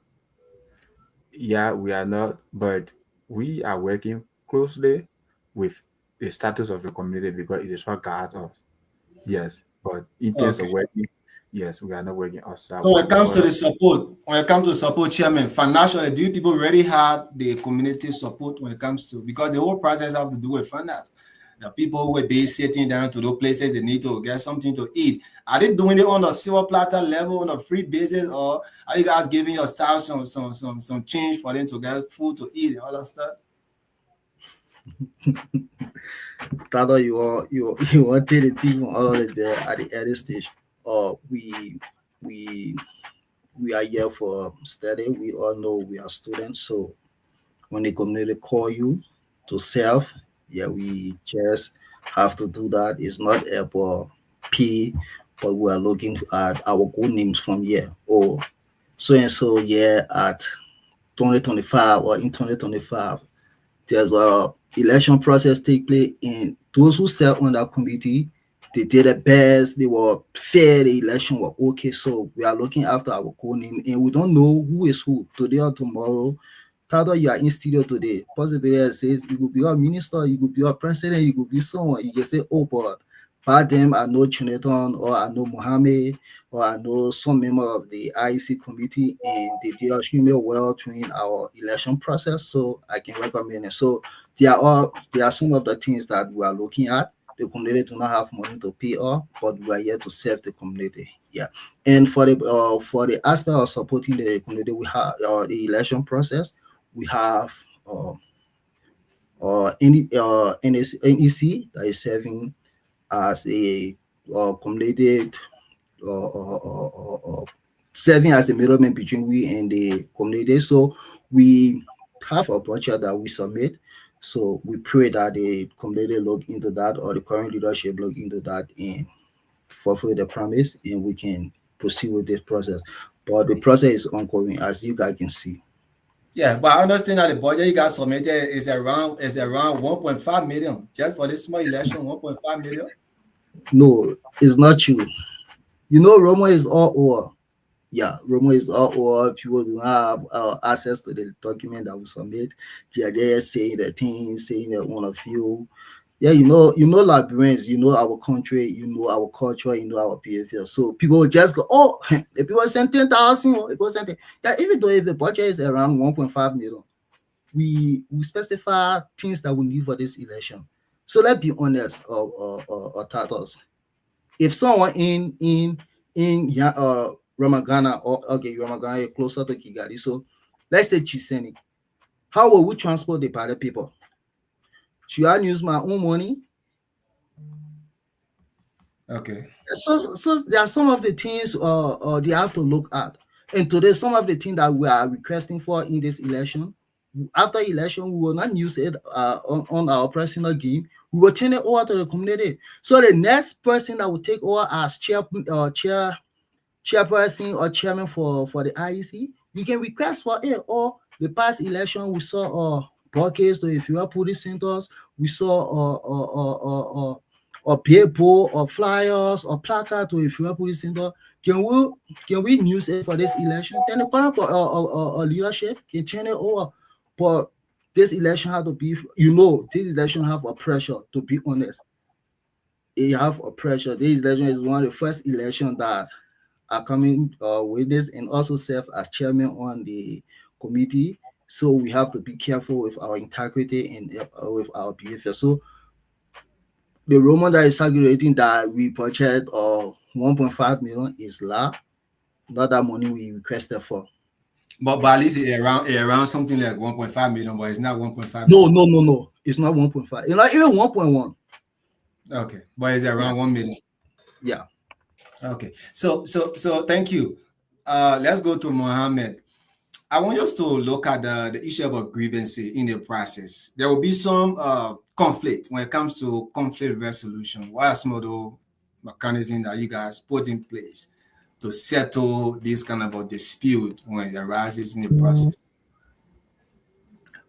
Yeah, we are not, but we are working closely with the status of the community because it is what guides us. Yes, but in terms of Okay. working, yes, we are not working outside. So when it Working comes to other. the support, chairman, financially, do you people already have the community support when it comes to, because the whole process have to do with finance. The people who are sitting down to those places, they need to get something to eat. Are they doing it on a silver platter level, on a free basis, or are you guys giving your staff some change for them to get food to eat and all that stuff? Tado, you want to the team all of there at the early stage. We we we are here for study. We all know we are students, so when the community call you to serve, yeah, we just have to do that. It's not about P, but we are looking at our good names from here. Oh, so and so, yeah, at 2025 or in 2025, there's a election process take place, and those who serve on that committee, they did the best, they were fair, the election were okay. So we are looking after our core name, and we don't know who is who today or tomorrow. Tado, you are in studio today. Possibility says you could be a minister, you could be a president, you could be someone. You can say, oh, but by them I know Jonathan, or I know Mohammed, or I know some member of the IEC committee, and they did extremely well during our election process. So I can recommend it. So there are some of the things that we are looking at. The community do not have money to pay off, but we are here to serve the community. Yeah, and for the aspect of supporting the community, we have the election process. We have NEC that is serving as a community serving as a middleman between we and the community. So we have a budget that we submit. So we pray that the community look into that, or the current leadership look into that and fulfill the promise, and we can proceed with this process. But the process is ongoing, as you guys can see. Yeah, but I understand that the budget you guys submitted is around 1.5 million just for this small election. 1.5 million. No, it's not true. You know, Roma is all over. Yeah, Roma is all over. People do not have access to the document that we submit. They are there saying the things, saying they want to feel. Yeah, you know, Liberians, you know our country, you know our culture, you know our behavior. So people will just go, oh, the people sent 10,000, people sent it. Yeah, even though if the budget is around 1.5 million, we specify things that we need for this election. So let's be honest, Tatos. If someone in Ramagana, or okay, Ramagana is closer to Kigali, so let's say Chiseni, how will we transport the other people? Should I use my own money? Okay. So there are some of the things they have to look at. And today, some of the things that we are requesting for in this election, after election, we will not use it on our personal gain. We will turn it over to the community. So the next person that will take over as chairperson or chairman for the IEC, you can request for it. Or the past election, we saw buckets to if you are police centers, we saw or paper or flyers or placard to if you are police center. Can we use it for this election? Then the current leadership can turn it over. But this election have to be, this election have a pressure, to be honest. It have a pressure. This election is one of the first election that are coming with this, and also serve as chairman on the committee. So we have to be careful with our integrity and with our behavior. So the rumor that is circulating that we budget 1.5 million is not that money we requested for. But at least it's around something like 1.5 million, but it's not 1.5 million. No. It's not 1.5. It's not even 1.1. Okay, but it's around 1 million. Yeah. Okay. So thank you. let's go to Mohammed. I want us to look at the issue of grievance in the process. There will be some conflict when it comes to conflict resolution. What are some of the mechanisms that you guys put in place to settle this kind of a dispute when it arises in the process?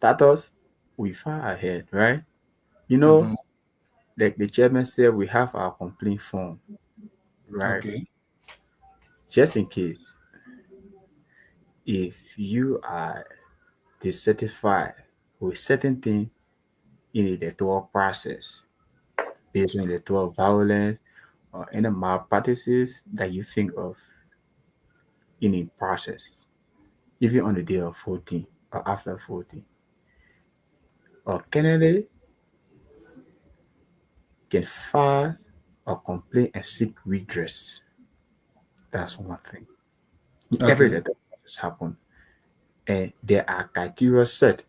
Tatos, we far ahead, right? You know, like the chairman said, we have our complaint form, right? Okay. Just in case, if you are dissatisfied with certain thing in the electoral process, based on electoral violence or any malpractices that you think of in a process, even on the day of voting or after voting, or candidate can file a complaint and seek redress. That's one thing. Every Okay. electoral process happen, and there are criteria set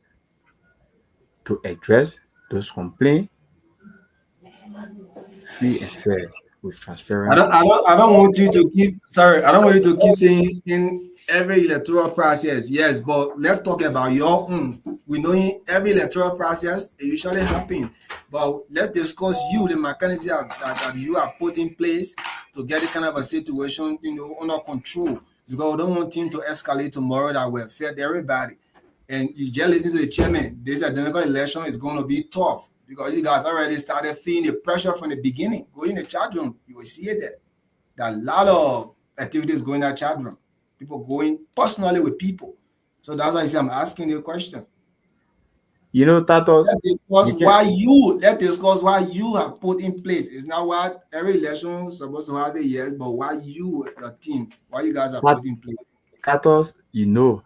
to address those complaints free and fair with transparent. I don't want you to keep. Sorry, I don't want you to keep saying in every electoral process. Yes, but let's talk about your own. We know in every electoral process it usually happens, but let's discuss you the mechanism that you are put in place to get the kind of a situation under control. Because we don't want things to escalate tomorrow that will affect everybody. And you just listen to the chairman. This identical election is going to be tough because you guys already started feeling the pressure from the beginning. Go in the chat room, you will see it there. There are a lot of activities going in that chat room. People going personally with people. So that's why I say I'm asking you a question. You know, Tatos, Let's discuss why you have put in place. It's not what every election is supposed to have a yes, but why you, your team, why you guys are put in place. Tatos, you know,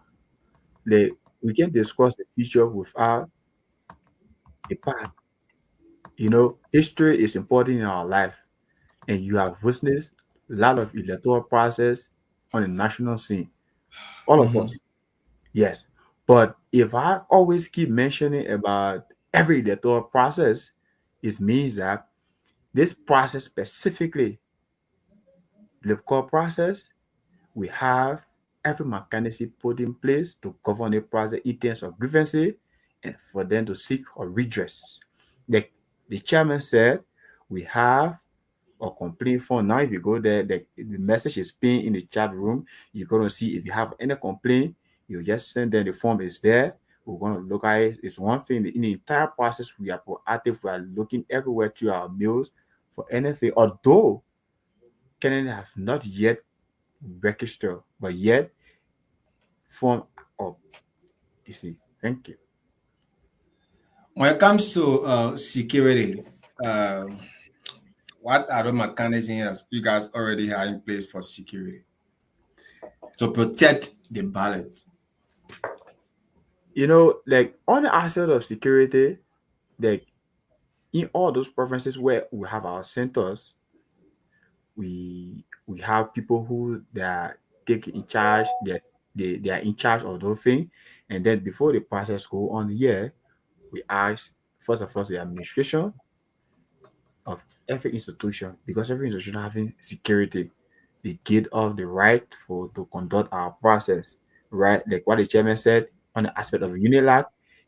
we can discuss the future without a path. You know, history is important in our life, and you have witnessed a lot of electoral process on the national scene. All of us, yes. But if I always keep mentioning about every electoral process, it means that this process specifically, the electoral process, we have every mechanism put in place to govern the process in terms of grievances and for them to seek or redress. Like the chairman said, we have a complaint form. Now, if you go there, the message is pinned in the chat room. You're going to see if you have any complaint, you just send them. The form is there. We're going to look at it. It's one thing in the entire process. We are proactive. We are looking everywhere through our mails for anything. Although Canada have not yet registered, but yet form up. You see, thank you. When it comes to security, what are the mechanisms you guys already have in place for security to protect the ballot? You know, like on the aspect of security, like in all those provinces where we have our centers, we have people who they are taking in charge. They are in charge of those things, and then before the process go on here, we ask first of all the administration of every institution, because every institution having security, they give us the right to conduct our process, right? Like what the chairman said on the aspect of UNILAC,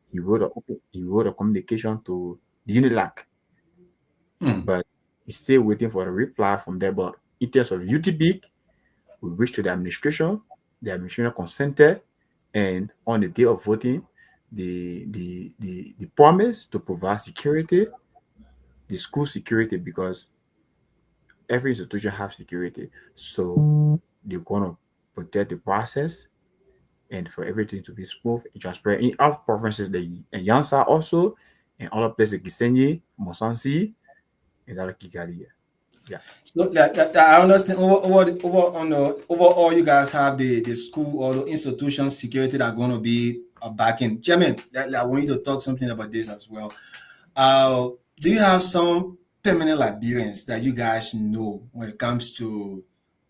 he wrote a communication to UNILAC, but he's still waiting for a reply from them. But in terms of UTB, we reached to the administration consented, and on the day of voting, the promise to provide security, the school security, because every institution have security, so they're gonna protect the process and for everything to be smooth and transparent in our provinces, the Yansa also, and other places, Gisenyi, Mosansi, and other Kigali. Yeah. So I understand overall you guys have the school or the institution security that are going to be backing. Chairman, I want you to talk something about this as well. Do you have some permanent Liberians that you guys know when it comes to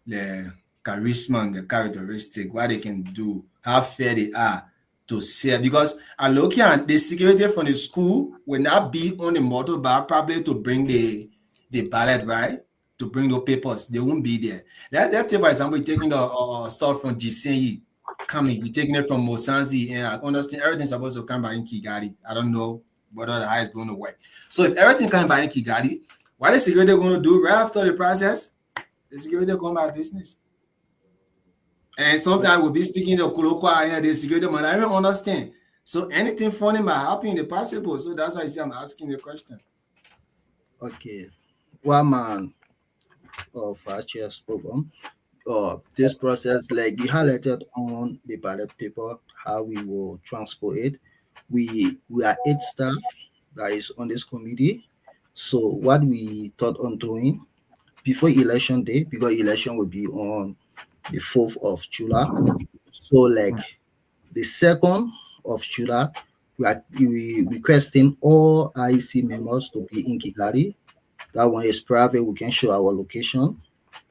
the charisma and the characteristic, what they can do, how fair they are to serve? Because I look here and the security from the school will not be on the motorbike, probably to bring the ballot, right? to bring the papers, they won't be there. Let's say, for example, you're taking the stuff from Gisenyi, coming, you're taking it from Mosanzi, and I understand everything's supposed to come by in Kigali. I don't know whether the high is going to work. So if everything comes by in Kigali, what is security going to do right after the process? The security going by business. And sometimes we'll be speaking the Kulokwa and the security man. I don't understand. So anything funny might happen in the possible. So that's why I say I'm asking the question. Okay. One man of Achia spoke on this process, like you highlighted on the ballot paper, how we will transport it. We are 8 staff that is on this committee. So what we thought on doing before election day, because election will be on the 4th of July. So like the 2nd of July, we requesting all IEC members to be in Kigali. That one is private. We can show our location.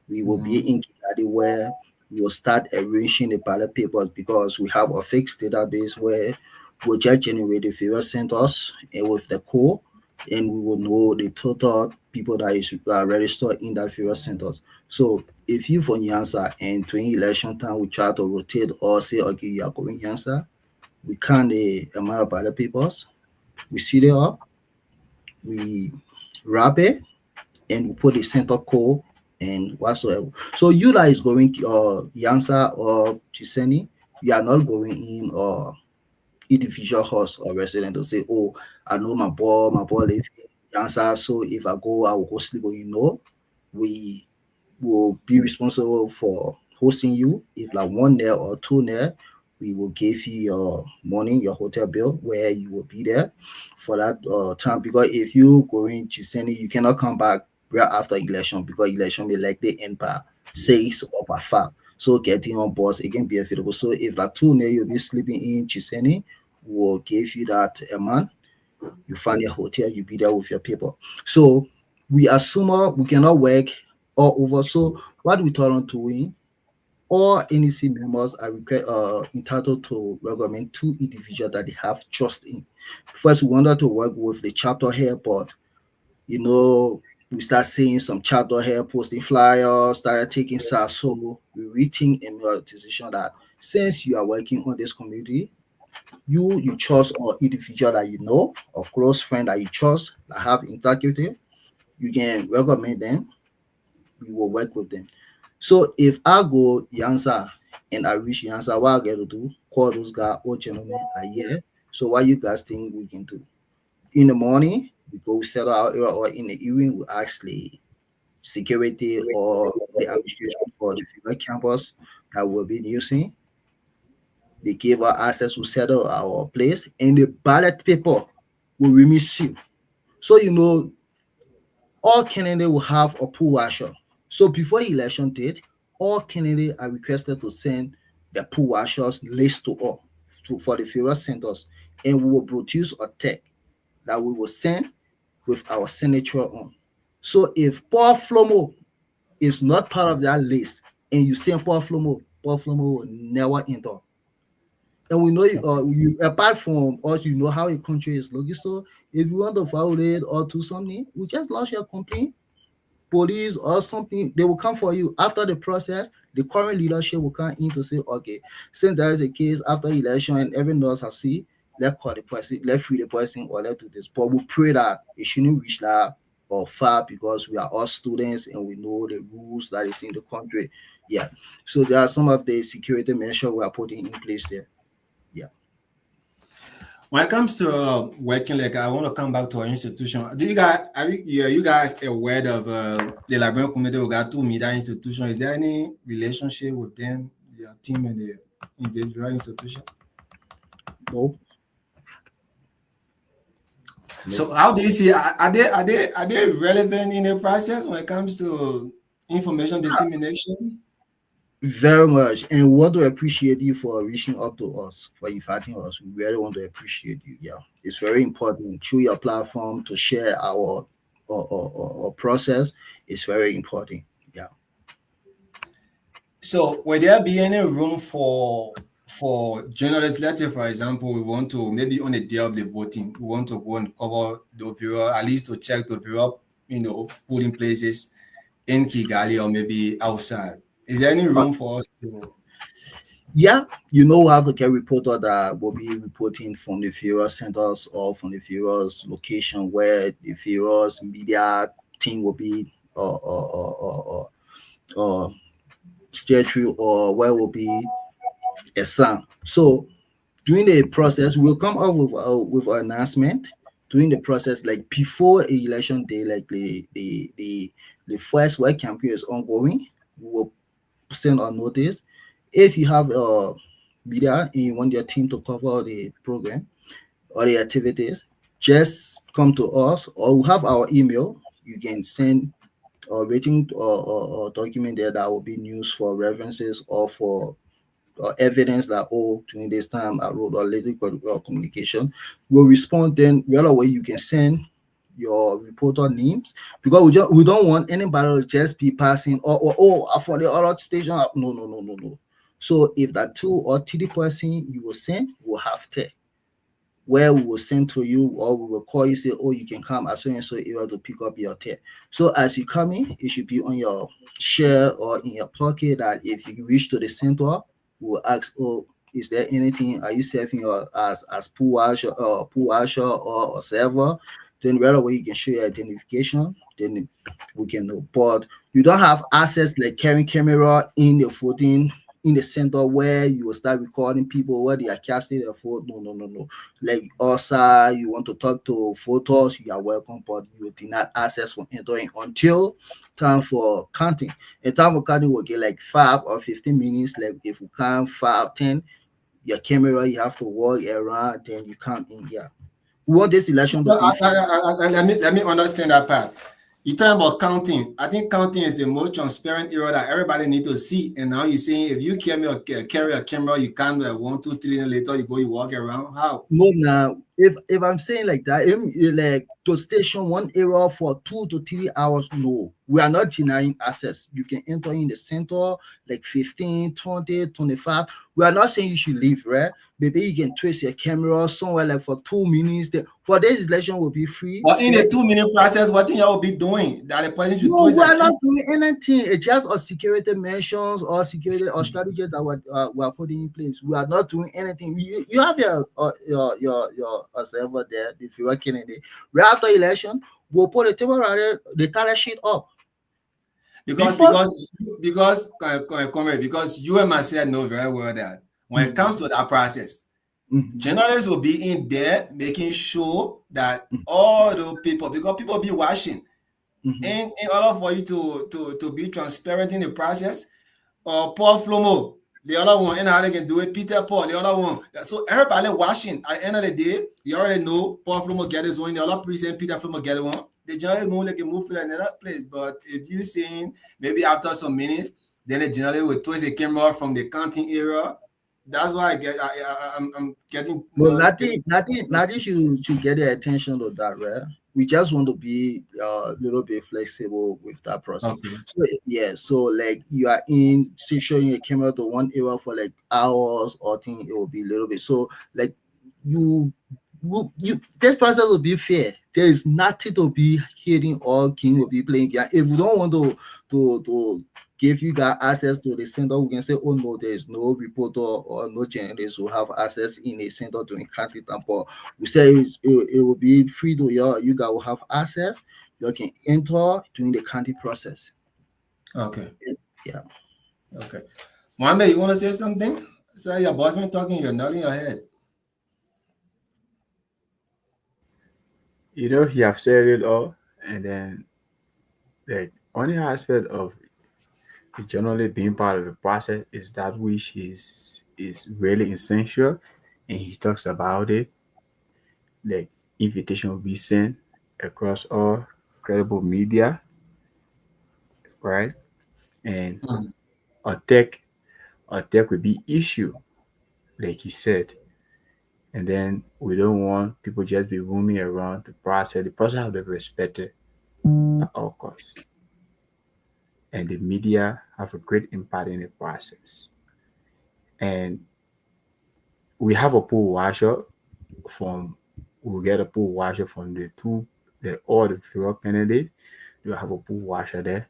We will be in Kigali where we will start arranging the ballot papers because we have a fixed database where we'll just generate the various centers and with the core, and we will know the total people that is registered in that various centers. So if you for Nyanza and during election time we try to rotate or say okay you are going Nyanza, we count the amount of ballot papers, we seal it up, we wrap it, and we put the center code and whatsoever. So you that is going Nyanza or Chiseni, you are not going in or individual house or resident to say, oh, I know my boy lives in Nyanza, so if I go, I will go sleep. But we will be responsible for hosting you. If like 1 day or 2 day, we will give you your money, your hotel bill, where you will be there for that time. Because if you go in Chiseni, you cannot come back right after election because election will likely end by 6 or by 5. So getting on board it can be available. So if like 2 days you'll be sleeping in Chiseni, we'll give you that a month. You find a hotel, you be there with your people. So we assume we cannot work all over. So what we thought on doing, all NEC members are entitled to recommend 2 individuals that they have trust in. First, we wanted to work with the chapter here, but we start seeing some chapter here posting flyers, started taking SARS. So we rethink and made a decision that since you are working on this community, you trust or individual that you know or close friend that you trust that have integrity, you can recommend them. We will work with them. So if I go Nyanza and I reach Nyanza, what I get to do, call those guys, oh gentlemen are here. So what you guys think we can do? In the morning, we go settle our area, or in the evening, we ask the security or the administration for the female campus that we'll be using. They give us access to settle our place, and the ballot paper will remain sealed. So all candidates will have a poll washer. So before the election date, all candidates are requested to send the poll washers list to all for the various centers, and we will produce a tag that we will send with our signature on. So if Paul Flomo is not part of that list and you send Paul Flomo will never enter. And we know apart from us, how a country is looking. So if you want to violate or do something, we just lodge a complaint, police or something, they will come for you. After the process, the current leadership will come in to say, okay, since there is a case after election and everyone else have seen, let's call the person, let's free the person, or let's do this. But we pray that it shouldn't reach that or far because we are all students and we know the rules that is in the country. Yeah. So there are some of the security measures we are putting in place there. Yeah. When it comes to working, like I want to come back to our institution. Do you guys are you guys aware of the Liberian Community we got 2 media institution? Is there any relationship with them, your team and the individual institution? No. So how do you see are they relevant in the process when it comes to information dissemination? Very much, and we want to appreciate you for reaching up to us, for inviting us. We really want to appreciate you. Yeah, it's very important through your platform to share our process. It's very important. Yeah. So will there be any room for journalists? Let's say, for example, we want to maybe on the day of the voting, we want to go and cover the overall, at least to check the overall, polling places. in Kigali or maybe outside? Is there any room for us to? Yeah, you know, we have like a reporter that will be reporting from the various centers or from the various location where the various media team will be steer through, or where will be a sound. So during the process, we'll come up with an announcement during the process, like before election day, like the first work campaign is ongoing. We will send a notice. If you have a media and you want your team to cover the program or the activities, just come to us, or we have our email. You can send a rating or document there that will be used for references or for evidence that, oh, during this time I wrote a little communication. We'll respond. Then the other way, you can send your reporter names, because we don't want anybody to just be passing or for the other station. No. So if that 2 or 3 person you will send, we'll have to, where we will send to you, or we will call you, say, oh, you can come as soon as so able to pick up your tag. So as you come in, it should be on your share or in your pocket, that if you reach to the center, we will ask, oh, is there anything, are you serving as pool washer or server? Then right away you can show your identification, then we can know. But you don't have access like carrying camera in the voting in the center where you will start recording people where they are casting their vote. No. Like also, you want to talk to voters, you are welcome, but you will deny access from entering until time for counting. And time for counting will get like 5 or 15 minutes. Like if you count 5, 10, your camera, you have to walk around, then you come in here. We want this election to be Let me understand that part. You're talking about counting. I think counting is the most transparent era that everybody need to see. And now you're saying if you carry a camera, you count like 1, 2, 3, and later you walk around. How? No, now if I'm saying like that, like to station one area for 2 to 3 hours, no, we are not denying access. You can enter in the center like 15, 20, 25. We are not saying you should leave, right? Maybe you can trace your camera somewhere like for 2 minutes. But this election will be free. But in the 2-minute process, what thing y'all will be doing? That the president should no, we are not doing anything. It's just a security measures or security or strategies that we are putting in place. We are not doing anything. You have your server there, if you are Kennedy. Right after election, we'll put the table around it, the tally sheet up. Because you and myself know very well that when it comes to that process, journalists will be in there making sure that all the people, because people be watching, and in order for you to be transparent in the process, or Paul Flomo, the other one, and how they can do it, Peter Paul, the other one. So everybody watching. At the end of the day, you already know Paul Flomo get his one, the other precinct, Peter Flomo get one. The journalist move, they can move to another place. But if you saying maybe after some minutes, then the journalist will twist the camera from the counting area. That's why I'm getting. Well, nothing should get the attention of that, right? We just want to be a little bit flexible with that process. Okay. So yeah, so like you are in showing a camera to one area for like hours, or thing, it will be a little bit. So like you this process will be fair. There is nothing to be hitting or king will be playing. Yeah, if we don't want to give you that access to the center, we can say, oh no, there is no reporter or no journalist who have access in a center during counting time. But we say it will be free to you guys will have access. You can enter during the counting process. Okay. Yeah. Okay. Mohammed, you want to say something? So your boss been talking, you're nodding your head. You know, he have said it all, and then like only aspect of generally being part of the process is that which is really essential, and he talks about it. Like invitation will be sent across all credible media, right? And a tech will be issued, like he said. And then we don't want people just be roaming around the process. The process have to be respected at all costs. And the media have a great impact in the process. And we have a poll washer we'll get a poll washer from all the federal candidates. We'll have a poll washer there.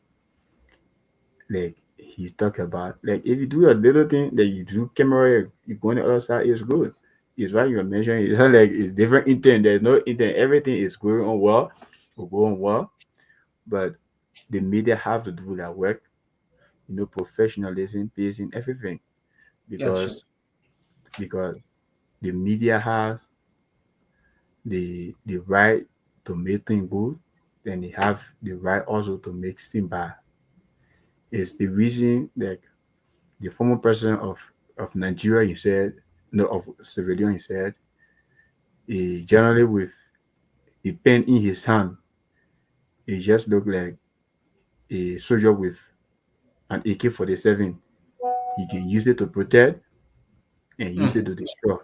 like he's talking about, like if you do a little thing that you do camera, you go on the other side, it's good. It's what you're mentioning. It's not like it's different intent. There's no intent. Everything is going on well or going well, but the media have to do that work. Professionalism, pacing, everything, Yeah, sure. because the media has the right to make things good, then they have the right also to make things bad. It's the reason that the former president of Nigeria, he said, no, of Sierra Leone, he said, he generally with a pen in his hand, he just looked like a soldier with an AK-47. He can use it to protect and use it to destroy.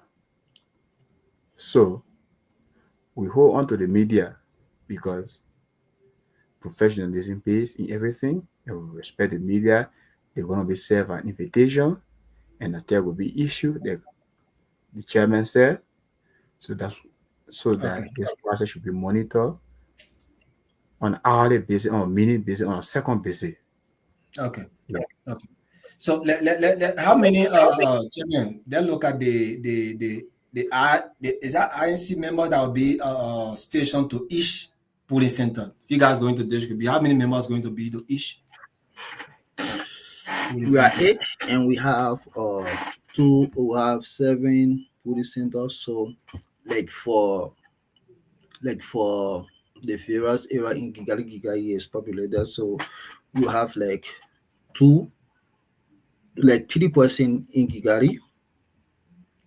So we hold on to the media because professionalism pays in everything, and we respect the media. They're going to be served an invitation, and a tag will be issued. The chairman said, so that's so that Okay. this process should be monitored on hourly basis, on a minute basis, on a second basis. Okay. Yeah. Okay. So how many chairman? Then look at the is that INC member that will be stationed to each polling center? You guys going to distribute? How many members going to be to each polling We are center? 8, and we have two. We have 7 police centers. So, like for the various area in Gigali is populated. So you have like 2, like 3% in Kigali.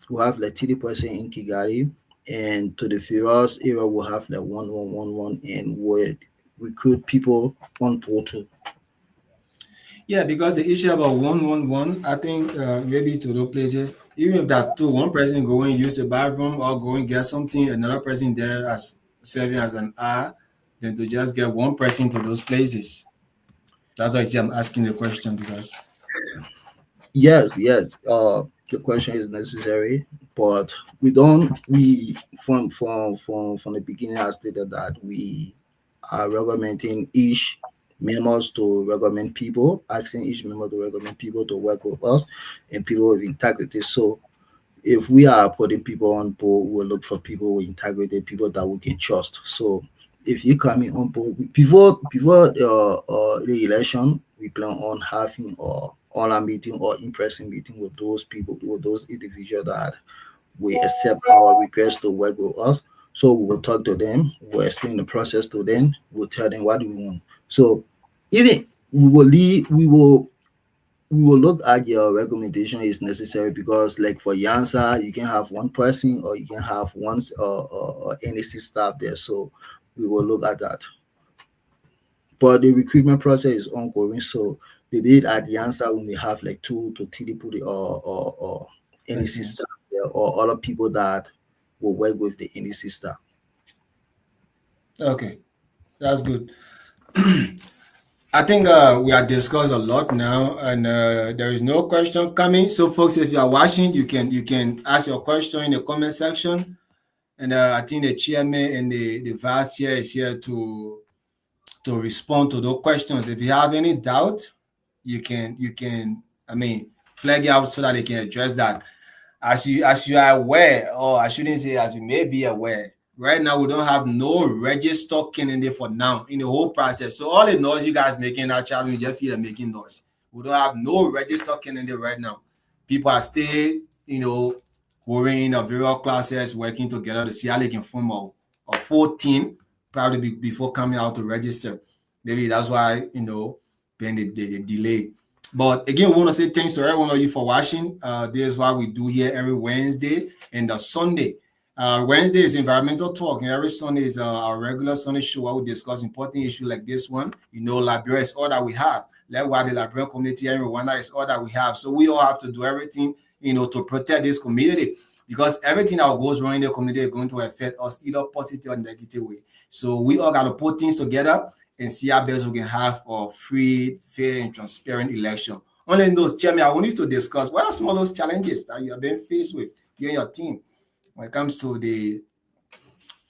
We have like 3% in Kigali, and to the various area we have like 1 1 1 1, and we recruit people on portal. Yeah, because the issue about 1 1 1, I think maybe to those places, even if that one person go and use the bathroom or go and get something, another person there as serving as an R, then to just get one person to those places. That's why I see I'm asking the question because Yes, yes. The question is necessary, but we don't. We from the beginning, I stated that we are recommending each members to recommend people, asking each member to recommend people to work with us, and people with integrity. So if we are putting people on board, we'll look for people with integrity, people that we can trust. So if you coming on board before the election, we plan on having online meeting or in-person meeting with those people, with those individuals that we accept our request to work with us. So we will talk to them, we'll explain the process to them, we'll tell them what we want. So even we will look at your recommendation is necessary, because like for Yansa, you can have one person or you can have one NAC staff there. So we will look at that. But the recruitment process is ongoing. So maybe at Yansa we may have like 2 to 3 people or NAC persons. staff there, or other people that will work with the NAC staff. Okay, that's good. I think we have discussed a lot now, and there is no question coming. So, folks, if you are watching, you can ask your question in the comment section, and I think the chairman and the vice chair is here to respond to those questions. If you have any doubt, you can flag it out so that they can address that. As you are aware, or I shouldn't say as you may be aware, right now we don't have no register candidate for now in the whole process. So all the noise you guys making that challenge, you just feel like making noise. We don't have no register candidate right now. People are still, going in the various classes, working together to see how they can form a full team, probably before coming out to register. Maybe that's why, being the delay. But again, we want to say thanks to every one of you for watching. This is what we do here every Wednesday and the Sunday. Wednesday is environmental talk, and every Sunday is our regular Sunday show where we discuss important issues like this one. Liberia is all that we have. Likewise, the Liberia community in Rwanda is all that we have. So we all have to do everything, to protect this community, because everything that goes wrong in the community is going to affect us either positive or negative way. So we all got to put things together and see how best we can have a free, fair, and transparent election. Only in those, Chairman, I want you to discuss what are some of those challenges that you have been faced with, you and your team, when it comes to the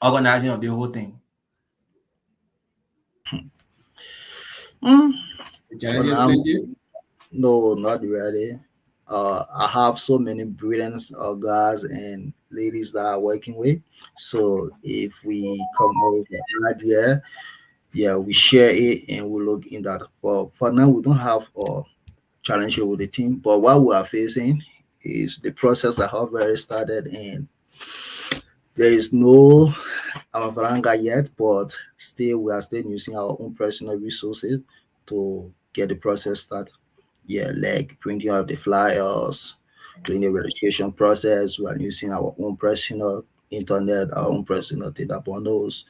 organizing of the whole thing. The For challenges now, plenty. no, not really. I have so many brilliant guys and ladies that are working with. So if we come up with an idea, yeah, we share it and we look in that. But for now, we don't have a challenge with the team. But what we are facing is the process that have already started, and there is no Amafaranga yet, but still we are still using our own personal resources to get the process started. Yeah, like printing out the flyers, doing the registration process. We are using our own personal internet, our own personal data bundles.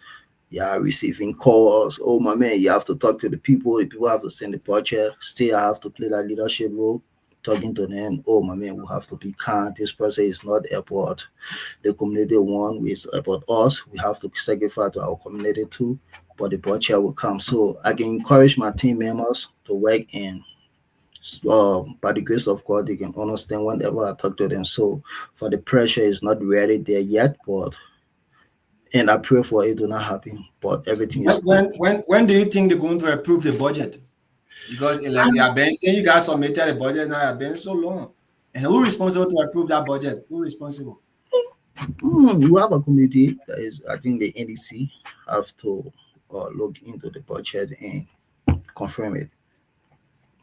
Yeah, receiving calls. Oh my man, you have to talk to the people. The people have to send the budget. Still, I have to play that leadership role, talking to them. Oh my man, we have to be kind. This process is not about the community one, it's about us. We have to sacrifice to our community too. But the budget will come. So I can encourage my team members to work in by the grace of God, they can understand whenever I talk to them. So for the pressure is not really there yet, but and I pray for it to not happen. But everything is good. When do you think they're going to approve the budget? Because like you have been saying you guys submitted the budget now, have been so long. And who responsible to approve that budget? Who responsible? We have a committee that is, I think the NDC have to look into the budget and confirm it.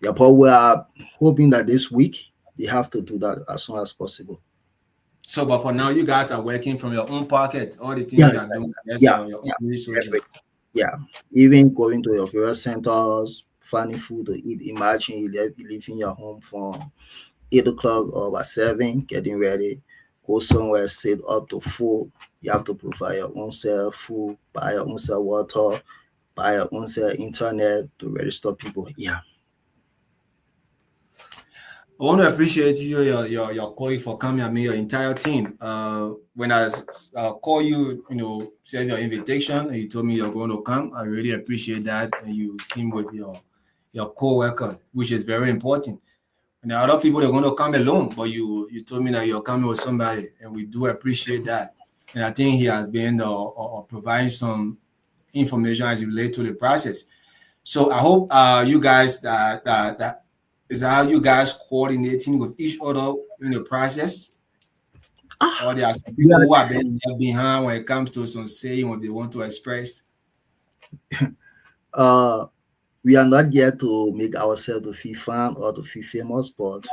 Yeah, but we are hoping that this week they have to do that as soon as possible. So, but for now, you guys are working from your own pocket. All the things Yeah, you are doing, that's yeah, your own yeah. resources. Yeah, even going to your favorite centers, finding food to eat. Imagine you leaving your home from 8 o'clock or by 7, getting ready, go somewhere, sit up to 4. You have to provide your own self food, buy your own self water, buy your own self internet to register people. Yeah. I want to appreciate you, your colleague for coming. I mean, your entire team. When I call you, send your invitation, and you told me you're going to come. I really appreciate that, and you came with your co-worker, which is very important. And there are other people that are going to come alone, but you told me that you're coming with somebody, and we do appreciate that. And I think he has been providing some information as it relates to the process. So I hope you guys that is how you guys coordinating with each other in the process, or there are some people who are being left behind when it comes to some saying what they want to express. We are not here to make ourselves to feel fun or to feel famous, but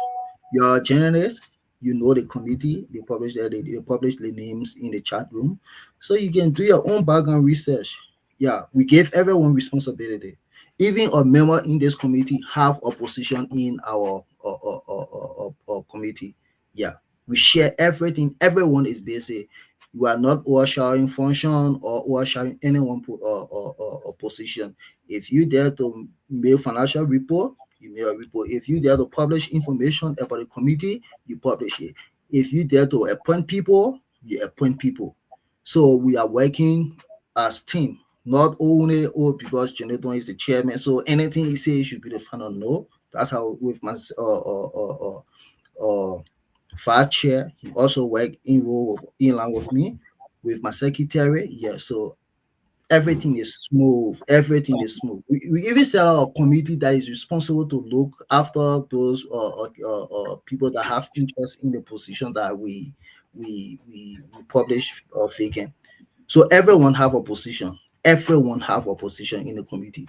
your journalists, you know the committee, they publish the names in the chat room, so you can do your own background research. Yeah, we gave everyone responsibility. Even a member in this committee have a position in our committee. Yeah, we share everything. Everyone is busy. You are not sharing function or sharing anyone position. If you dare to make financial report, you make a report. If you dare to publish information about the committee, you publish it. If you dare to appoint people, you appoint people. So we are working as team, not only because Jonathan is the chairman. So anything he says should be the final. No, that's how with my vice chair, he also work in line with me, with my secretary. Yeah, so everything is smooth. Everything is smooth. We even set out a committee that is responsible to look after those people that have interest in the position that we publish vacant. So everyone have a position. Everyone have a position in the committee.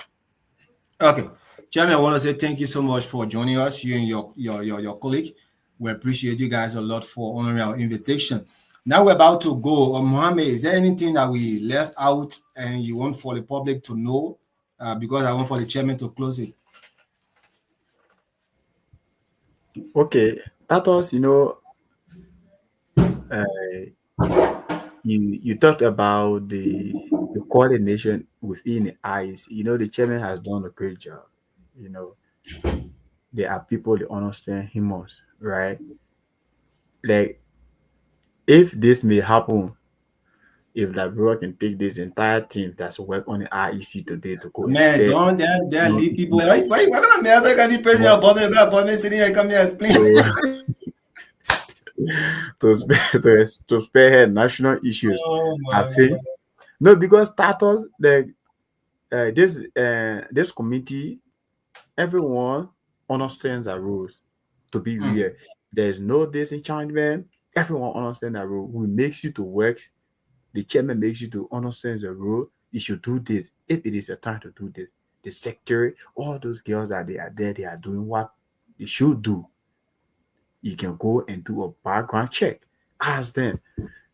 Okay, Chairman, I want to say thank you so much for joining us, you and your colleague. We appreciate you guys a lot for honoring our invitation. Now we're about to go. Mohammed, is there anything that we left out and you want for the public to know? Because I want for the chairman to close it. Okay, Tatos, you talked about the coordination within the eyes. The chairman has done a great job. There are people that understand him most, right? Like, if this may happen, if Liberia can take this entire team that's work on the IEC today to go. Man, don't there leave people. Why gonna mess? I can be pressing your appointment sitting here come here explain. to spearhead national issues. I think no, because Tatos, this committee, everyone understands the rules to be real. There's no disenchantment. Everyone understands the rule. We makes you to work. The chairman makes you to understand the rule. You should do this if it is your time to do this. The secretary, all those girls that they are there, they are doing what they should do. You can go and do a background check. Ask them.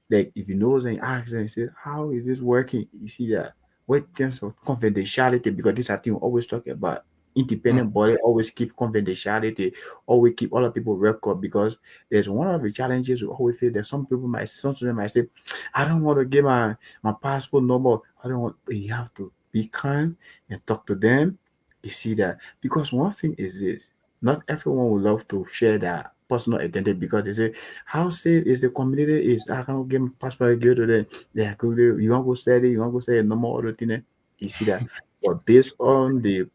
Like if you know them, ask them, say, how is this working? You see that what terms of confidentiality, because this I think we always talk about independent body, always keep confidentiality, always keep other people record, because there's one of the challenges we always feel that some of them might say, I don't want to give my passport number. I don't want, but you have to be kind and talk to them. You see that, because one thing is this, not everyone will love to share their personal identity, because they say, how safe is the community? Is I can't get my passport, go to them. They go, you want to go say it, you want to go say a normal other thing. You see that, but based on the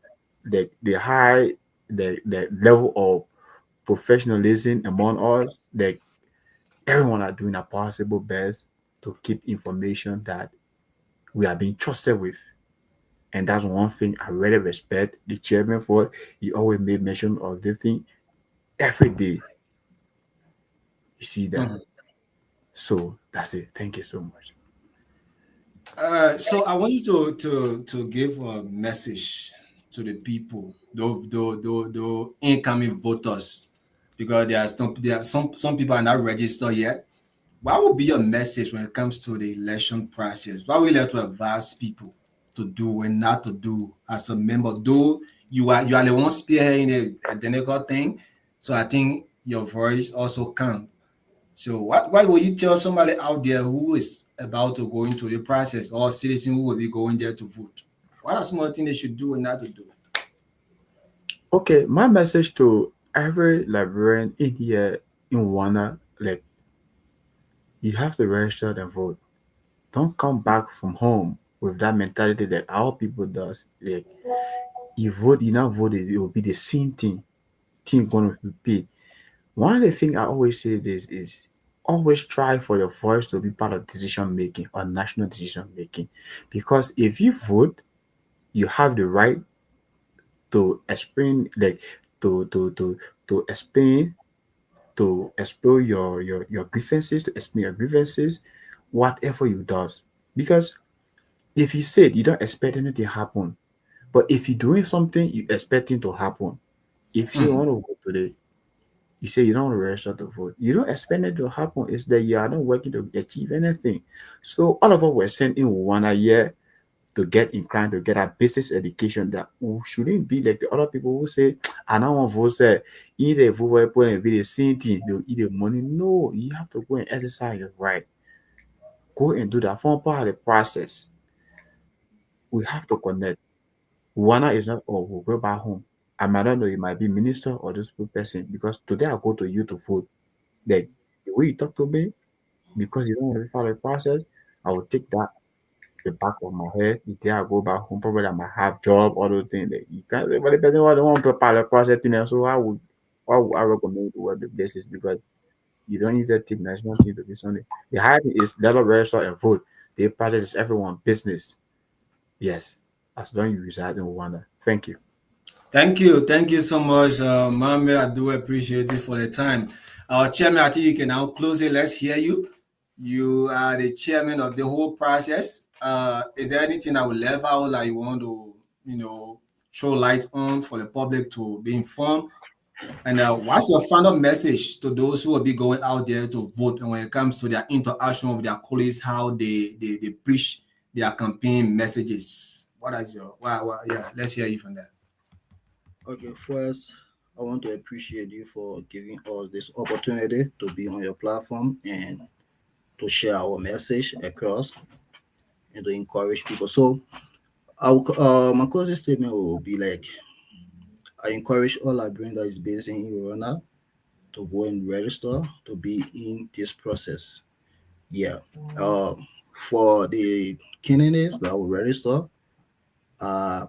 high the level of professionalism among us, that everyone are doing a possible best to keep information that we are being trusted with. And that's one thing I really respect the chairman for. He always made mention of this thing every day. You see that. So that's it. Thank you so much. So I want you to give a message to the people, the incoming voters, because there are some people are not registered yet. What would be your message when it comes to the election process? What will you like to advise people to do and not to do as a member? Though you are the one spearheading the identical thing, so I think your voice also counts. So what will you tell somebody out there who is about to go into the process, or a citizen who will be going there to vote? What are some of the things they should do and not to do? Okay, my message to every Liberian in here in Rwanda, like, you have to register and vote. Don't come back from home with that mentality that our people does. Like, you vote, you not vote, it will be the same thing gonna repeat. One of the things I always say this is, always try for your voice to be part of decision making or national decision making. Because if you vote, you have the right to explain, like, to explain, to explore your grievances, to explain your grievances, whatever you does. Because if you said you don't expect anything to happen, but if you're doing something you expecting to happen, if you want to vote today, you say you don't want to register to vote, you don't expect it to happen. It's that you are not working to achieve anything. So all of us were sent in 1 year to get inclined to get a basic education, that we shouldn't be like the other people who say, I don't want to vote, say, either vote and be the same thing, they'll eat the money. No, you have to go and exercise your right. Go and do that. Form part of the process. We have to connect. Rwanda is not, oh, we'll go back home. I might not know, you might be minister or this person, because today I go to you to vote. Like, the way you talk to me, because you don't want to follow the process, I will take that the back of my head. The day I go back home, probably I might have job, all those things that you can't. But the person who don't want to follow the process thing, so why would I recommend to work the places? Because you don't use that take national team to be something. The higher thing is let us register and vote. The process is everyone business. Yes, as long as you reside in Rwanda. Thank you. Thank you so much, Mohammed. I do appreciate it for the time. Our chairman, I think you can now close it. Let's hear you. You are the chairman of the whole process. Is there anything I will leave out that you want to, throw light on for the public to be informed? And what's your final message to those who will be going out there to vote, and when it comes to their interaction with their colleagues, how they push their campaign messages? What is your, yeah, let's hear you from that. Okay, first, I want to appreciate you for giving us this opportunity to be on your platform and to share our message across and to encourage people. So, my closing statement will be like, I encourage all Liberians that is based in Rwanda to go and register to be in this process. Yeah. For the candidates that will register, uh,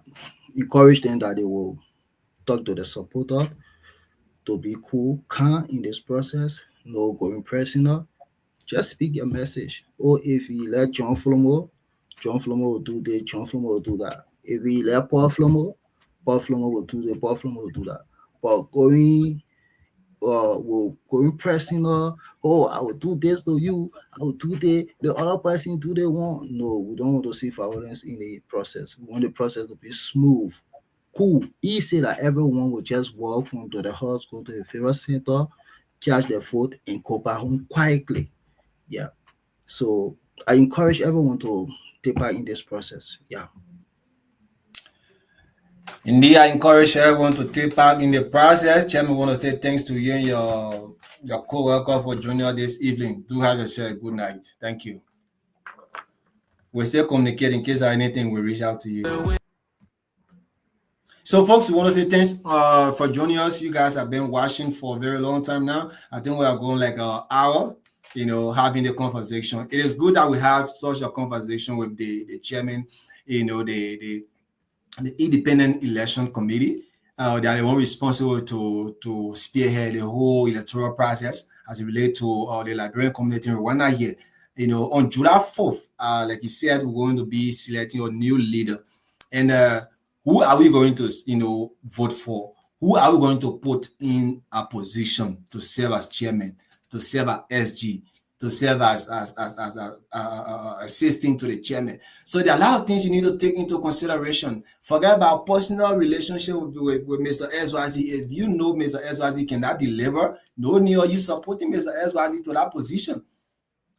encourage them that they will talk to the supporter to be cool, calm in this process, no going personal. Just speak your message. Or if you let John Flomo will do this, John Flomo will do that. If you let Paul Flomo, Buffalo will do that, Buffalo will do that. But going pressing oh, I will do this to you, I will do the other person do they want. No, we don't want to see violence in the process. We want the process to be smooth, cool, easy, that everyone will just walk from to the house, go to the funeral center, catch their food, and go back home quietly. Yeah. So I encourage everyone to take part in this process. Yeah. Indeed, I encourage everyone to take part in the process. Chairman, want to say thanks to you and your co-worker for joining us this evening. Do have yourself a good night. Thank you. We're still communicating in case of anything. We'll reach out to you. So, folks, we want to say thanks for joining us. You guys have been watching for a very long time now. I think we are going like an hour, having the conversation. It is good that we have such a conversation with the chairman, the Independent Election Committee. They are the one responsible to spearhead the whole electoral process as it relates to the Liberian community in Rwanda here. On July 4th, like you said, we're going to be selecting a new leader. And who are we going to, vote for? Who are we going to put in a position to serve as chairman, to serve as SG, to serve as assisting to the chairman? So there are a lot of things you need to take into consideration. Forget about personal relationship with Mr. SYZ. If you know Mr. SYZ cannot deliver, no need are you supporting Mr. SYZ to that position.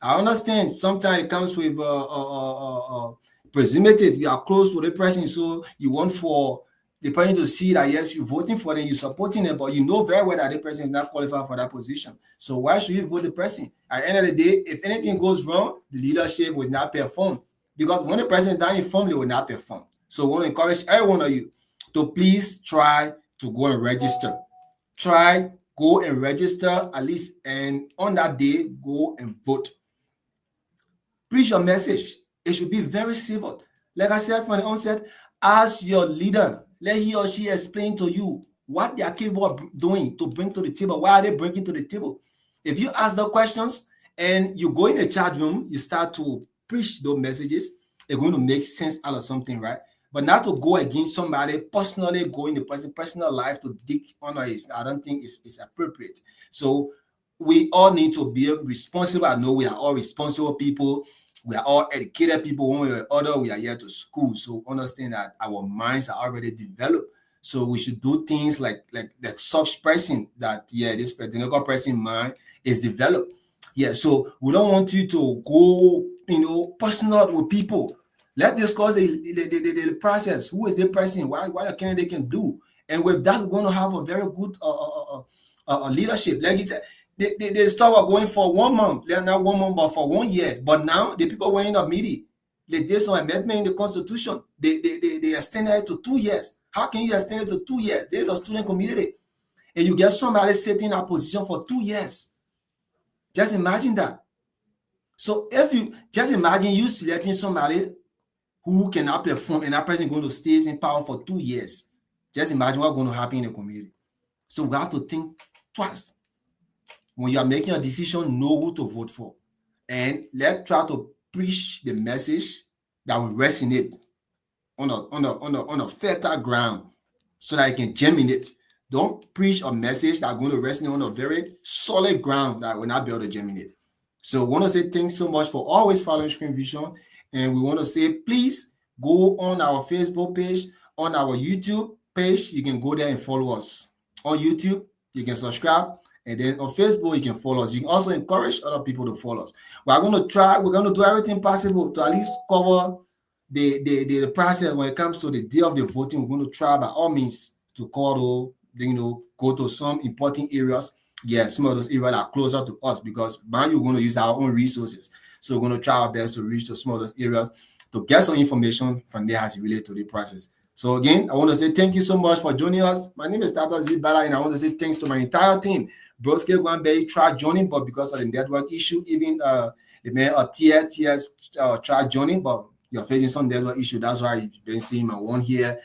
I understand sometimes it comes with presumptive. You are close to the person, so you want for the person to see that yes, you're voting for them, you're supporting them, but you know very well that the person is not qualified for that position. So why should you vote the person? At the end of the day, if anything goes wrong, the leadership will not perform, because when the person is not informed, they will not perform. So I want to encourage every one of you to please try to go and register. Go and register at least, and on that day, go and vote. Preach your message. It should be very civil. Like I said from the onset, ask your leader. Let he or she explain to you what they are capable of doing to bring to the table. Why are they bringing to the table? If you ask the questions and you go in the chat room, you start to preach those messages, they're going to make sense out of something, right? But not to go against somebody personally, go in the person's personal life to dig on it. I don't think it's appropriate. So we all need to be responsible. I know we are all responsible people. We are all educated people. One way or other, we are here to school. So understand that our minds are already developed. So we should do things like such person that, this particular person mind is developed. Yeah, so we don't want you to go, personal with people. Let's discuss the process. Who is the person? What a candidate can do. And with that, we're going to have a very good leadership. Like he said, they start going for 1 month. They're not 1 month, but for 1 year. But now the people were in a meeting. They did some amendment in the constitution. They extended it to 2 years. How can you extend it to 2 years? There's a student community. And you get somebody sitting in a position for 2 years. Just imagine that. So if you just imagine you selecting somebody who cannot perform, and that person is going to stay in power for 2 years. Just imagine what's going to happen in the community. So we have to think twice. When you are making a decision, know who to vote for. And let's try to preach the message that will resonate on a fertile ground so that it can germinate. Don't preach a message that's going to resonate on a very solid ground that will not be able to germinate. So we want to say thanks so much for always following Screen Vision. And we want to say, please go on our Facebook page, on our YouTube page. You can go there and follow us. On YouTube, you can subscribe. And then on Facebook, you can follow us. You can also encourage other people to follow us. We're going to do everything possible to at least cover the process when it comes to the day of the voting. We're going to try by all means to go to some important areas. Yeah, some of those areas are closer to us because we're going to use our own resources. So we're going to try our best to reach to some of those areas to get some information from there as it relates to the process. So again, I want to say thank you so much for joining us. My name is Titus V, Ballah, and I want to say thanks to my entire team. Broski Gwambe tried joining, but because of the network issue, even the man TS tried joining, but you're facing some network issue. That's why you've been seeing my one here,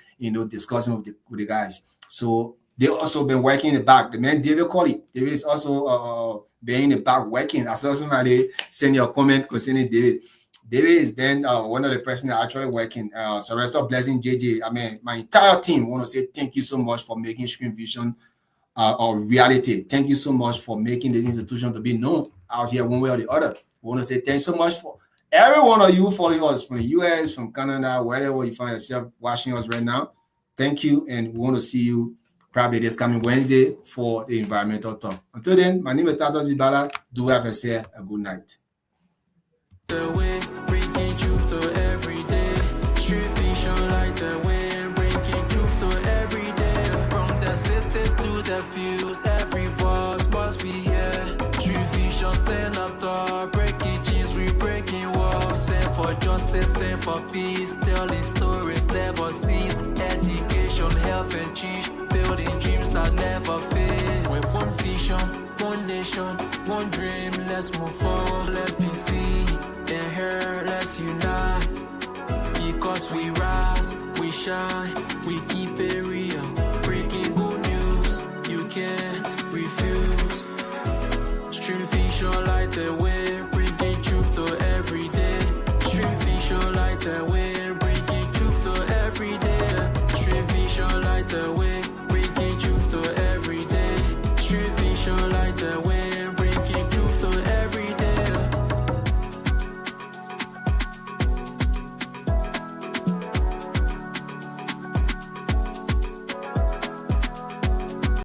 discussing with the guys. So they also been working in the back. The man David Colley, David is also been in the back working. I saw somebody send you a comment concerning David. David has been one of the persons that actually working. Sylvester Blessing, JJ. I mean, my entire team want to say thank you so much for making Stream Vision a reality. Thank you so much for making this institution to be known out here one way or the other. We want to say thanks so much for every one of you following us from the US, from Canada, wherever you find yourself watching us right now. Thank you, and we want to see you probably this coming Wednesday for the environmental talk. Until then, my name is Titus V. Ballah. Do have a good night. The way, bringing truth to every day. Street vision light the way, bringing truth to every day. From the cities to the fields, every voice must be here. Street vision stand up tall, breaking chains, we breaking walls. Stand for justice, stand for peace, telling stories never cease. Education, health and change, building dreams that never fade. With one vision, one nation, one dream, let's move forward, let's be seen. And here, let's unite. Because we rise, we shine, we keep it real. Breaking good news, you can't refuse. Stream vision light the